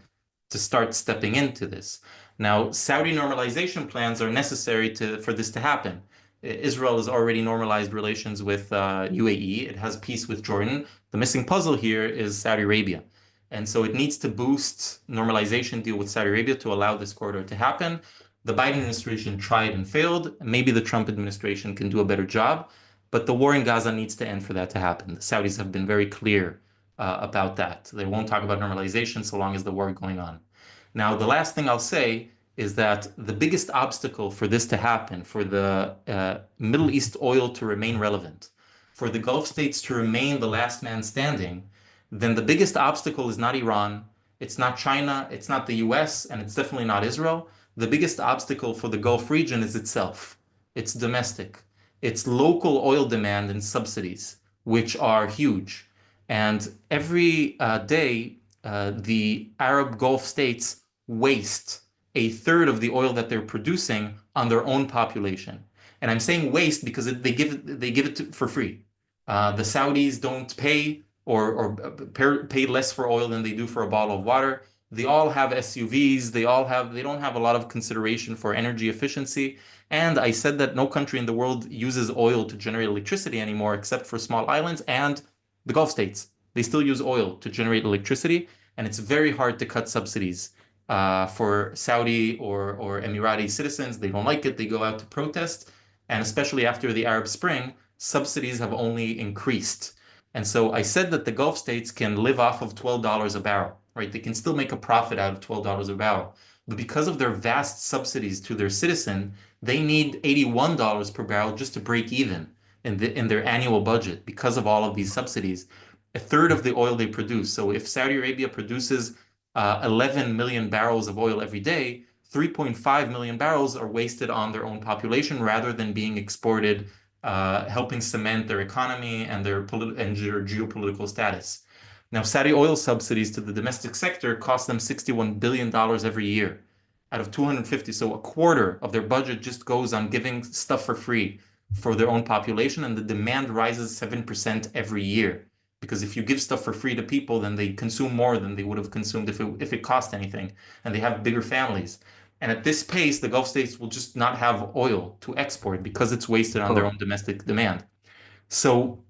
start stepping into this. Now, Saudi normalization plans are necessary for this to happen. Israel has already normalized relations with UAE. It has peace with Jordan. The missing puzzle here is Saudi Arabia. And so it needs to boost normalization deal with Saudi Arabia to allow this corridor to happen. The Biden administration tried and failed. Maybe the Trump administration can do a better job, but the war in Gaza needs to end for that to happen. The Saudis have been very clear about that. They won't talk about normalization so long as the war is going on. Now, the last thing I'll say is that the biggest obstacle for this to happen, for the Middle East oil to remain relevant, for the Gulf states to remain the last man standing, then the biggest obstacle is not Iran, it's not China, it's not the US, and it's definitely not Israel. The biggest obstacle for the Gulf region is itself. It's domestic. It's local oil demand and subsidies, which are huge. And every day, the Arab Gulf states waste a third of the oil that they're producing on their own population. And I'm saying waste because they give it for free. The Saudis don't pay or pay less for oil than they do for a bottle of water. They all have SUVs. They don't have a lot of consideration for energy efficiency. And I said that no country in the world uses oil to generate electricity anymore, except for small islands and the Gulf states. They still use oil to generate electricity, and it's very hard to cut subsidies For Saudi or Emirati citizens, they don't like it. They go out to protest. And especially after the Arab Spring, subsidies have only increased. And so I said that the Gulf states can live off of $12 a barrel, right? They can still make a profit out of $12 a barrel. But because of their vast subsidies to their citizen, they need $81 per barrel just to break even in their annual budget because of all of these subsidies. A third of the oil they produce. So if Saudi Arabia produces 11 million barrels of oil every day, 3.5 million barrels are wasted on their own population rather than being exported, helping cement their economy and their geopolitical status. Now, Saudi oil subsidies to the domestic sector cost them $61 billion every year out of 250. So a quarter of their budget just goes on giving stuff for free for their own population, and the demand rises 7% every year. Because if you give stuff for free to people, then they consume more than they would have consumed if it cost anything, and they have bigger families. And at this pace, the Gulf states will just not have oil to export because it's wasted on their own domestic demand. So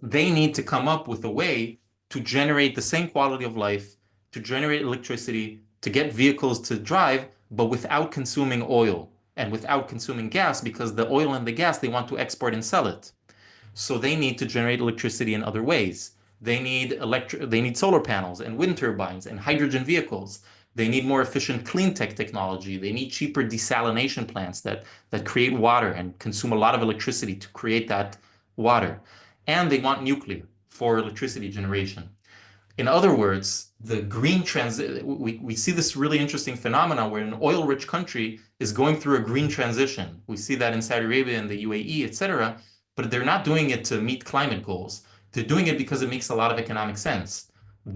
they need to come up with a way to generate the same quality of life, to generate electricity, to get vehicles to drive, but without consuming oil and without consuming gas, because the oil and the gas they want to export and sell it. So they need to generate electricity in other ways. They need solar panels and wind turbines and hydrogen vehicles. They need more efficient clean tech technology. They need cheaper desalination plants that create water and consume a lot of electricity to create that water. And they want nuclear for electricity generation. In other words, the green transit, we see this really interesting phenomenon where an oil-rich country is going through a green transition. We see that in Saudi Arabia and the UAE, etc., but they're not doing it to meet climate goals. They're doing it because it makes a lot of economic sense.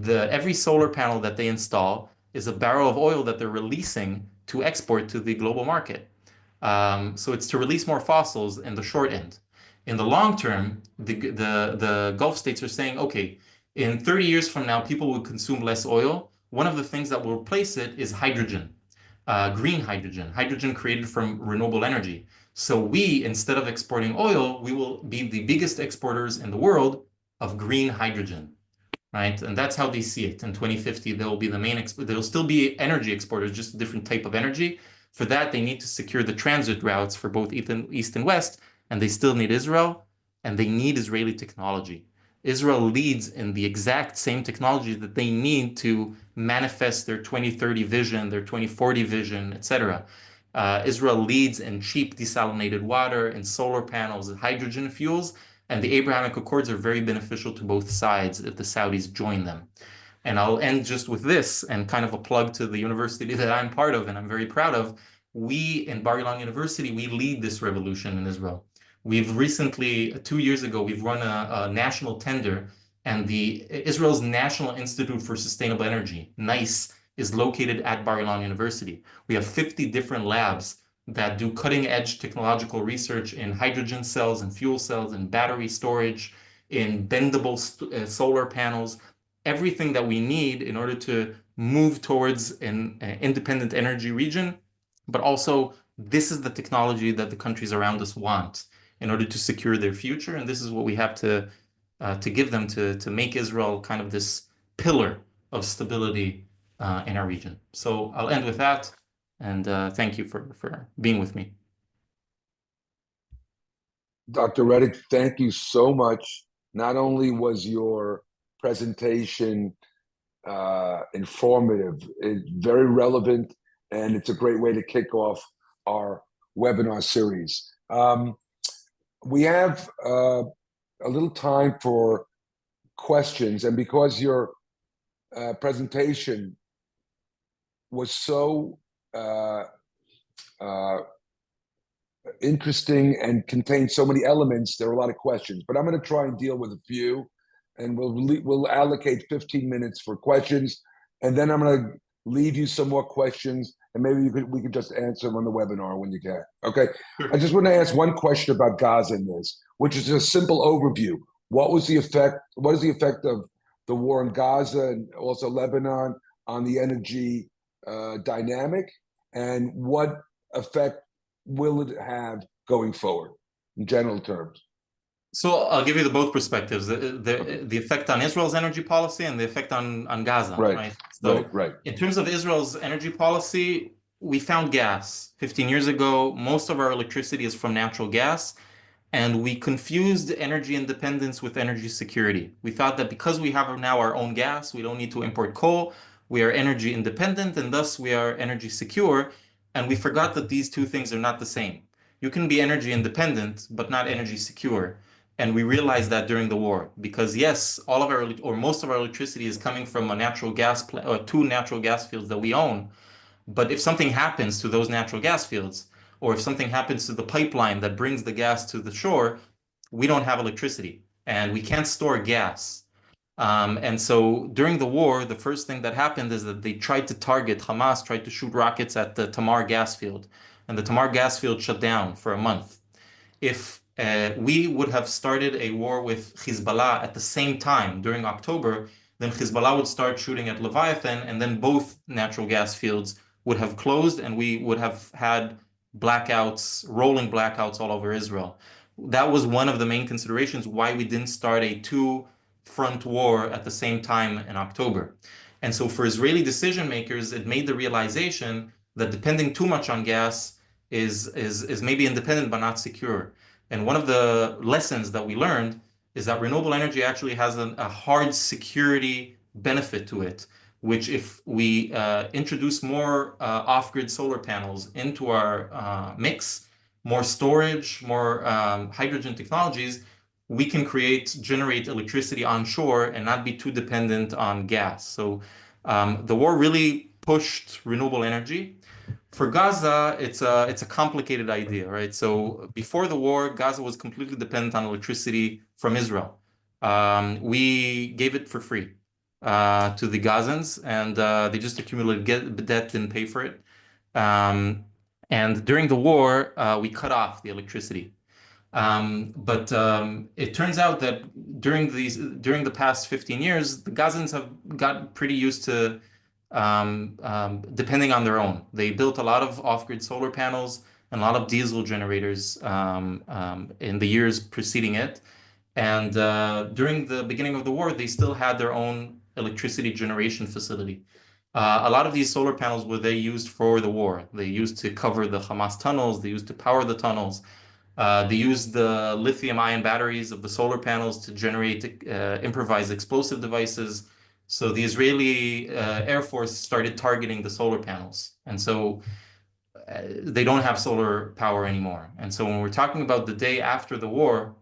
Every solar panel that they install is a barrel of oil that they're releasing to export to the global market. So it's to release more fossils in the short end. In the long term, the Gulf states are saying, okay, in 30 years from now, people will consume less oil. One of the things that will replace it is hydrogen, green hydrogen, hydrogen created from renewable energy. So we, instead of exporting oil, we will be the biggest exporters in the world of green hydrogen, right? And that's how they see it. In 2050, they'll be the main, they'll still be energy exporters, just a different type of energy. For that, they need to secure the transit routes for both East and West, and they still need Israel, and they need Israeli technology. Israel leads in the exact same technology that they need to manifest their 2030 vision, their 2040 vision, etc. Israel leads in cheap desalinated water, and solar panels, and hydrogen fuels, and the Abrahamic Accords are very beneficial to both sides if the Saudis join them. And I'll end just with this and kind of a plug to the university that I'm part of and I'm very proud of. We in Bar-Ilan University, we lead this revolution in Israel. We've recently, 2 years ago, we've run a national tender, and the Israel's National Institute for Sustainable Energy, NICE, is located at Bar-Ilan University. We have 50 different labs that do cutting-edge technological research in hydrogen cells and fuel cells and battery storage, in bendable solar panels, everything that we need in order to move towards an independent energy region. But also, this is the technology that the countries around us want in order to secure their future. And this is what we have to give them to make Israel kind of this pillar of stability in our region. So I'll end with that. And thank you for being with me. Dr. Rettig, thank you so much. Not only was your presentation informative, it's very relevant, and it's a great way to kick off our webinar series. We have a little time for questions, and because your presentation was so interesting and contained so many elements, there are a lot of questions, but I'm going to try and deal with a few, and we'll allocate 15 minutes for questions, and then I'm going to leave you some more questions, and maybe we could just answer them on the webinar when you can. Okay. Sure. I just want to ask one question about Gaza in this, which is a simple overview. What is the effect of the war in Gaza and also Lebanon on the energy dynamic, and what effect will it have going forward in general terms? So I'll give you the both perspectives, the effect on Israel's energy policy and the effect on Gaza, Right, right? right, So right. in terms of Israel's energy policy, we found gas 15 years ago. Most of our electricity is from natural gas. And we confused energy independence with energy security. We thought that because we have now our own gas, we don't need to import coal, we are energy independent, and thus we are energy secure. And we forgot that these two things are not the same. You can be energy independent, but not energy secure. And we realized that during the war, because yes, all of our or most of our electricity is coming from a natural gas or two natural gas fields that we own. But if something happens to those natural gas fields, or if something happens to the pipeline that brings the gas to the shore, we don't have electricity and we can't store gas. And so during the war, the first thing that happened is that they tried to target, Hamas tried to shoot rockets at the Tamar gas field, and the Tamar gas field shut down for a month. If we would have started a war with Hezbollah at the same time during October, then Hezbollah would start shooting at Leviathan, and then both natural gas fields would have closed, and we would have had blackouts, rolling blackouts all over Israel. That was one of the main considerations why we didn't start a two-front war at the same time in October. And so for Israeli decision makers, it made the realization that depending too much on gas is maybe independent but not secure. And one of the lessons that we learned is that renewable energy actually has a hard security benefit to it, which if we introduce more off-grid solar panels into our mix, more storage, more hydrogen technologies, we can generate electricity onshore and not be too dependent on gas. So the war really pushed renewable energy. For Gaza, it's a complicated idea, right? So before the war, Gaza was completely dependent on electricity from Israel. We gave it for free to the Gazans, and they just accumulated debt, didn't pay for it. And during the war, we cut off the electricity. But it turns out that during the past 15 years, the Gazans have got pretty used to depending on their own. They built a lot of off-grid solar panels and a lot of diesel generators in the years preceding it. And during the beginning of the war, they still had their own electricity generation facility. A lot of these solar panels were they used for the war. They used to cover the Hamas tunnels. They used to power the tunnels. They used the lithium-ion batteries of the solar panels to generate improvised explosive devices. So the Israeli Air Force started targeting the solar panels. And so they don't have solar power anymore. And so when we're talking about the day after the war,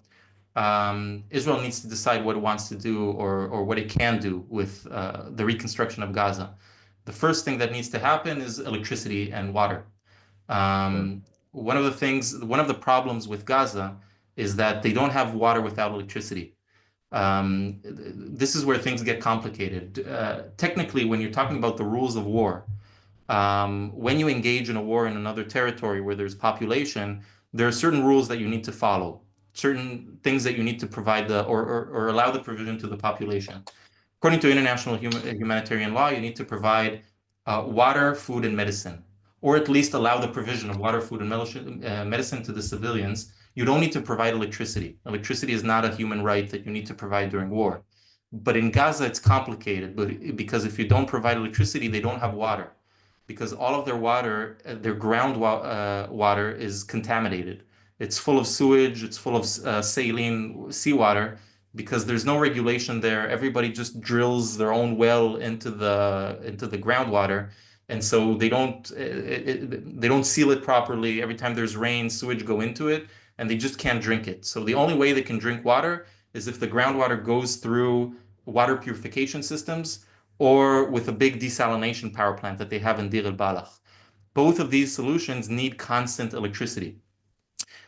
Israel needs to decide what it wants to do or what it can do with the reconstruction of Gaza. The first thing that needs to happen is electricity and water. Right. One of the problems with Gaza is that they don't have water without electricity. This is where things get complicated. Technically, when you're talking about the rules of war, when you engage in a war in another territory where there's population, there are certain rules that you need to follow, certain things that you need to provide or allow the provision to the population. According to international humanitarian law, you need to provide water, food, and medicine, or at least allow the provision of water, food, and medicine to the civilians. You don't need to provide electricity. Electricity is not a human right that you need to provide during war. But in Gaza, it's complicated, because if you don't provide electricity, they don't have water, because all of their water, their water is contaminated. It's full of sewage, it's full of saline seawater, because there's no regulation there. Everybody just drills their own well into the groundwater, and so they don't seal it properly. Every time there's rain, sewage go into it, and they just can't drink it. So the only way they can drink water is if the groundwater goes through water purification systems or with a big desalination power plant that they have in Dir el-Balach. Both of these solutions need constant electricity.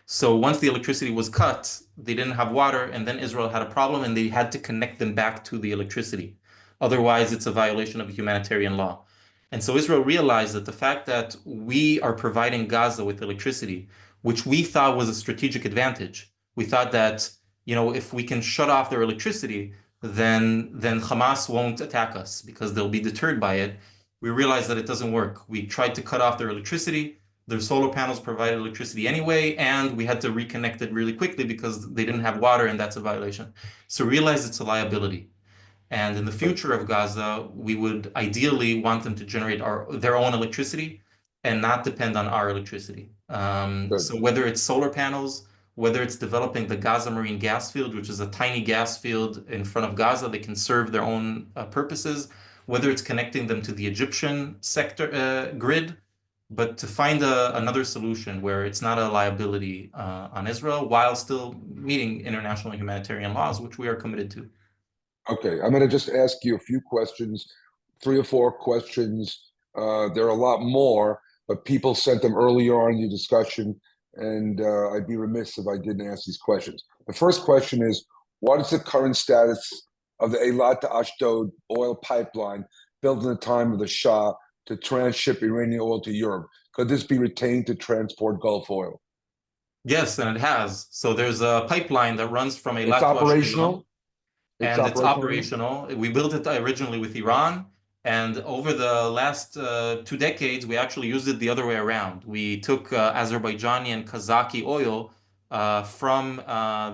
So once the electricity was cut, they didn't have water, and then Israel had a problem, and they had to connect them back to the electricity. Otherwise, it's a violation of humanitarian law. And so Israel realized that the fact that we are providing Gaza with electricity, which we thought was a strategic advantage, we thought that, if we can shut off their electricity, then Hamas won't attack us because they'll be deterred by it. We realized that it doesn't work. We tried to cut off their electricity. Their solar panels provided electricity anyway, and we had to reconnect it really quickly because they didn't have water, and that's a violation. So realize it's a liability. And in the Right. future of Gaza, we would ideally want them to generate their own electricity and not depend on our electricity. Good. So whether it's solar panels, whether it's developing the Gaza Marine gas field, which is a tiny gas field in front of Gaza, they can serve their own purposes, whether it's connecting them to the Egyptian sector grid, but to find another solution where it's not a liability on Israel while still meeting international humanitarian laws, which we are committed to. Okay, I'm going to just ask you a few questions, 3 or 4 questions. There are a lot more, but people sent them earlier on in the discussion, and I'd be remiss if I didn't ask these questions. The first question is, what is the current status of the Eilat to Ashdod oil pipeline built in the time of the Shah to transship Iranian oil to Europe? Could this be retained to transport Gulf oil? Yes, and it has. So there's a pipeline that runs from It's Eilat to Ashkelon, operational. It's and it's operational now? operational. We built it originally with Iran, and over the last 2 decades, we actually used it the other way around. We took Azerbaijani and Kazakh oil from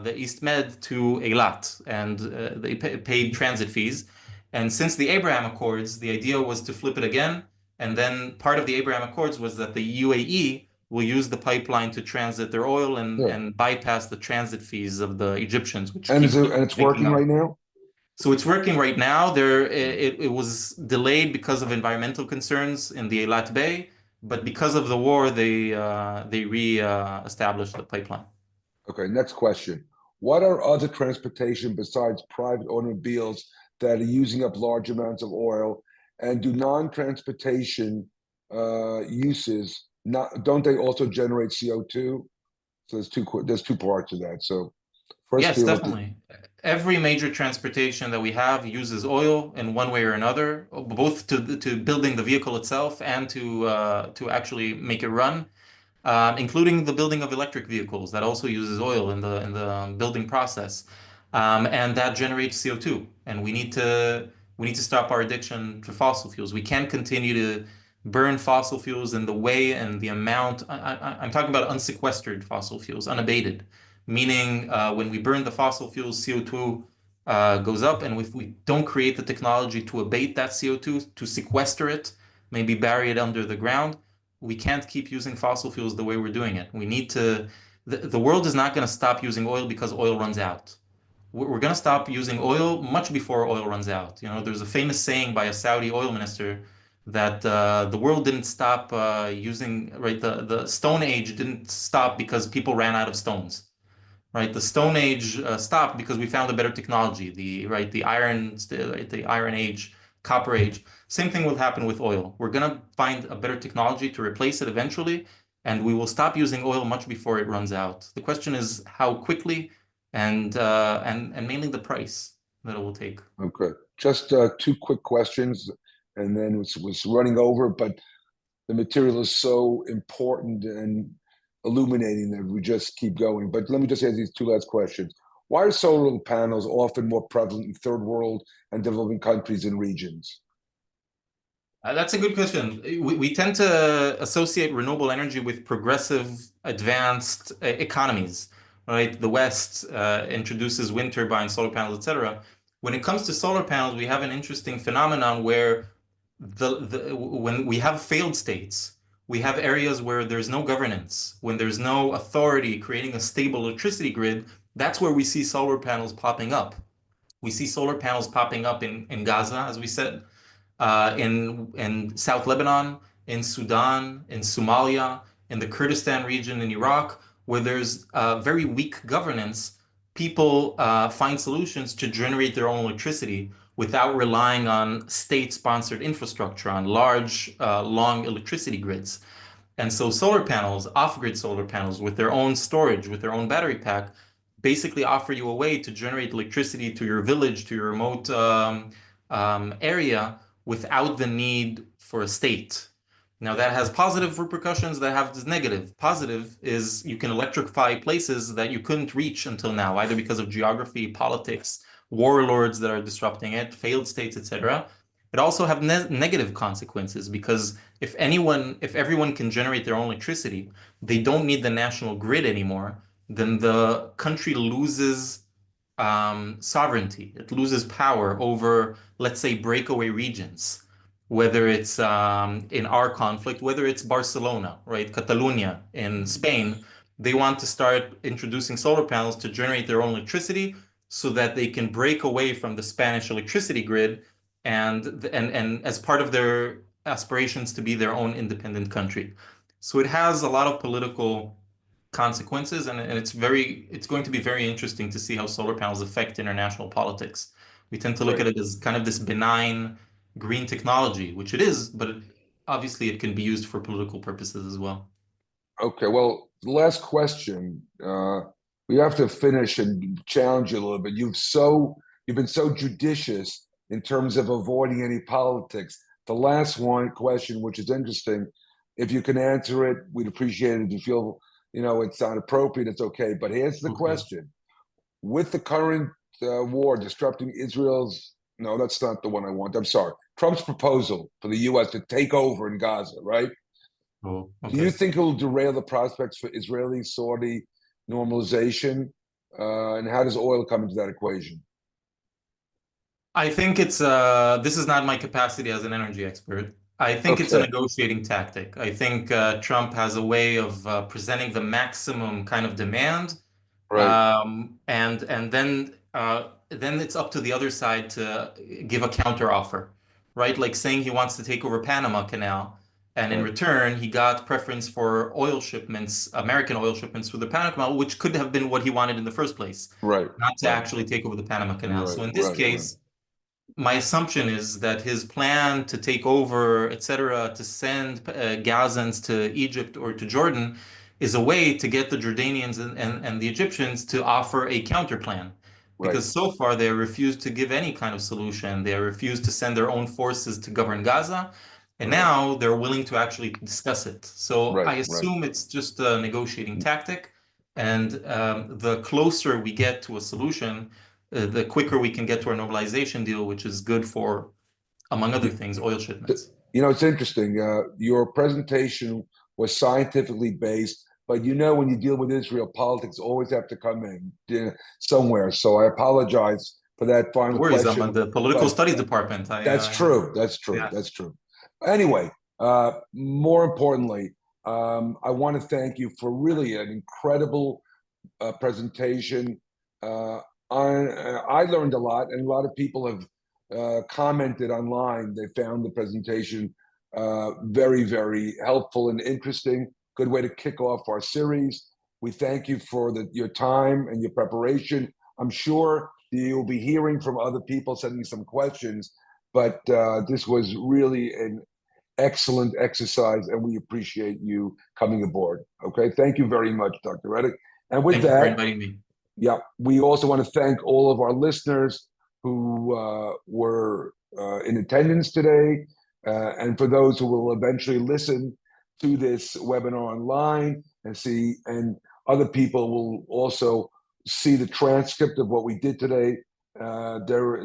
the East Med to Eilat, and they paid transit fees. And since the Abraham Accords, the idea was to flip it again. And then part of the Abraham Accords was that the UAE will use the pipeline to transit their oil Yeah. and bypass the transit fees of the Egyptians, which And keep it's making working right up. now? So it's working right now. It was delayed because of environmental concerns in the Eilat Bay, but because of the war, they re-established the pipeline. Okay, next question. What are other transportation besides private automobiles that are using up large amounts of oil? And do non-transportation uses not don't they also generate CO2? So there's two parts of that. So first Yes, deal with the definitely. Every major transportation that we have uses oil in one way or another, both to building the vehicle itself and to actually make it run. Including the building of electric vehicles that also uses oil in the building process, and that generates CO2. And we need to stop our addiction to fossil fuels. We can't continue to burn fossil fuels in the way and the amount. I'm talking about unsequestered fossil fuels, unabated, meaning when we burn the fossil fuels, CO2 goes up, and if we don't create the technology to abate that CO2, to sequester it, maybe bury it under the ground, we can't keep using fossil fuels the way we're doing it. We need to, the world is not going to stop using oil because oil runs out. We're going to stop using oil much before oil runs out. You know, there's a famous saying by a Saudi oil minister that the world didn't stop using, right? The Stone Age didn't stop because people ran out of stones, right? The Stone Age stopped because we found a better technology, the Iron Age, Copper Age. Same thing will happen with oil. We're gonna find a better technology to replace it eventually, and we will stop using oil much before it runs out. The question is how quickly and mainly the price that it will take. okay. Just two quick questions, and then was running over, but the material is so important and illuminating that we just keep going. But let me just ask these two last questions. Why are solar panels often more prevalent in third world and developing countries and regions? That's a good question. We tend to associate renewable energy with progressive, advanced economies, right? The West introduces wind turbines, solar panels, etc. When it comes to solar panels, we have an interesting phenomenon where when we have failed states, we have areas where there's no governance, when there's no authority creating a stable electricity grid, that's where we see solar panels popping up. We see solar panels popping up in Gaza, as we said, in South Lebanon, in Sudan, in Somalia, in the Kurdistan region in Iraq, where there's very weak governance. People find solutions to generate their own electricity without relying on state-sponsored infrastructure, on large, long electricity grids. And so solar panels, off-grid solar panels with their own storage, with their own battery pack, basically offer you a way to generate electricity to your village, to your remote area without the need for a state. Now that has positive repercussions, that have negative. Positive is you can electrify places that you couldn't reach until now, either because of geography, politics, warlords that are disrupting it, failed states, etc. it also have negative consequences because if everyone can generate their own electricity, they don't need the national grid anymore, then the country loses sovereignty. It loses power over, let's say, breakaway regions, whether it's in our conflict, whether it's Barcelona, right, Catalonia in Spain, they want to start introducing solar panels to generate their own electricity so that they can break away from the Spanish electricity grid and as part of their aspirations to be their own independent country. So it has a lot of political consequences, and it's going to be very interesting to see how solar panels affect international politics. We tend to look at Right. it as kind of this benign green technology, which it is, but obviously it can be used for political purposes as well. Okay. Well, the last question. We have to finish and challenge you a little bit. You've been so judicious in terms of avoiding any politics. The last one question, which is interesting, if you can answer it, we'd appreciate it. If you feel it's not appropriate, it's okay. But here's the Okay. question: with the current war disrupting Israel's, no, that's not the one I want. I'm sorry. Trump's proposal for the U.S. to take over in Gaza, right? Oh, Do you okay. think it will derail the prospects for Israeli-Saudi normalization? And how does oil come into that equation? I think this is not my capacity as an energy expert. I think it's a Okay, negotiating tactic. I think Trump has a way of presenting the maximum kind of demand, right, and then it's up to the other side to give a counter offer, right? Like saying he wants to take over Panama Canal, and in right, return he got preference for oil shipments, American oil shipments through the Panama Canal, which could have been what he wanted in the first place, right, not to right, actually take over the Panama Canal. right, So in this right, right, case, my assumption is that his plan to take over, etc., to send Gazans to Egypt or to Jordan is a way to get the Jordanians and the Egyptians to offer a counter plan. right, Because so far they refused to give any kind of solution. They refused to send their own forces to govern Gaza. And right, now they're willing to actually discuss it. So right, I right. assume it's just a negotiating tactic. And the closer we get to a solution, the quicker we can get to our normalization deal, which is good for, among other You, things, oil shipments. it's interesting. Your presentation was scientifically based, but when you deal with Israel, politics always have to come in somewhere. So I apologize for that No final worries, I'm question, at the political but studies department. that's true. That's true. Yeah. That's true. Anyway, more importantly, I want to thank you for really an incredible presentation. I learned a lot, and a lot of people have commented online. They found the presentation very, very helpful and interesting. Good way to kick off our series. We thank you for your time and your preparation. I'm sure you'll be hearing from other people sending some questions, but this was really an excellent exercise, and we appreciate you coming aboard. Okay, thank you very much, Dr. Rettig. And with Thank you for that, inviting me. yeah, we also want to thank all of our listeners who were in attendance today, and for those who will eventually listen to this webinar online and other people will also see the transcript of what we did today.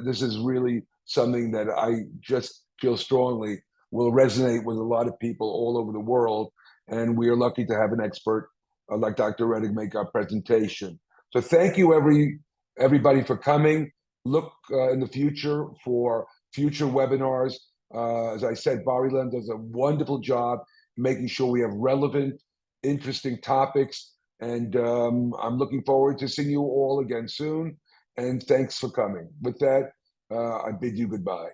This is really something that I just feel strongly will resonate with a lot of people all over the world, and we are lucky to have an expert like Dr. Rettig make our presentation. So thank you, everybody, for coming. Look in the future for future webinars. As I said, Bar-Ilan does a wonderful job making sure we have relevant, interesting topics. And I'm looking forward to seeing you all again soon. And thanks for coming. With that, I bid you goodbye.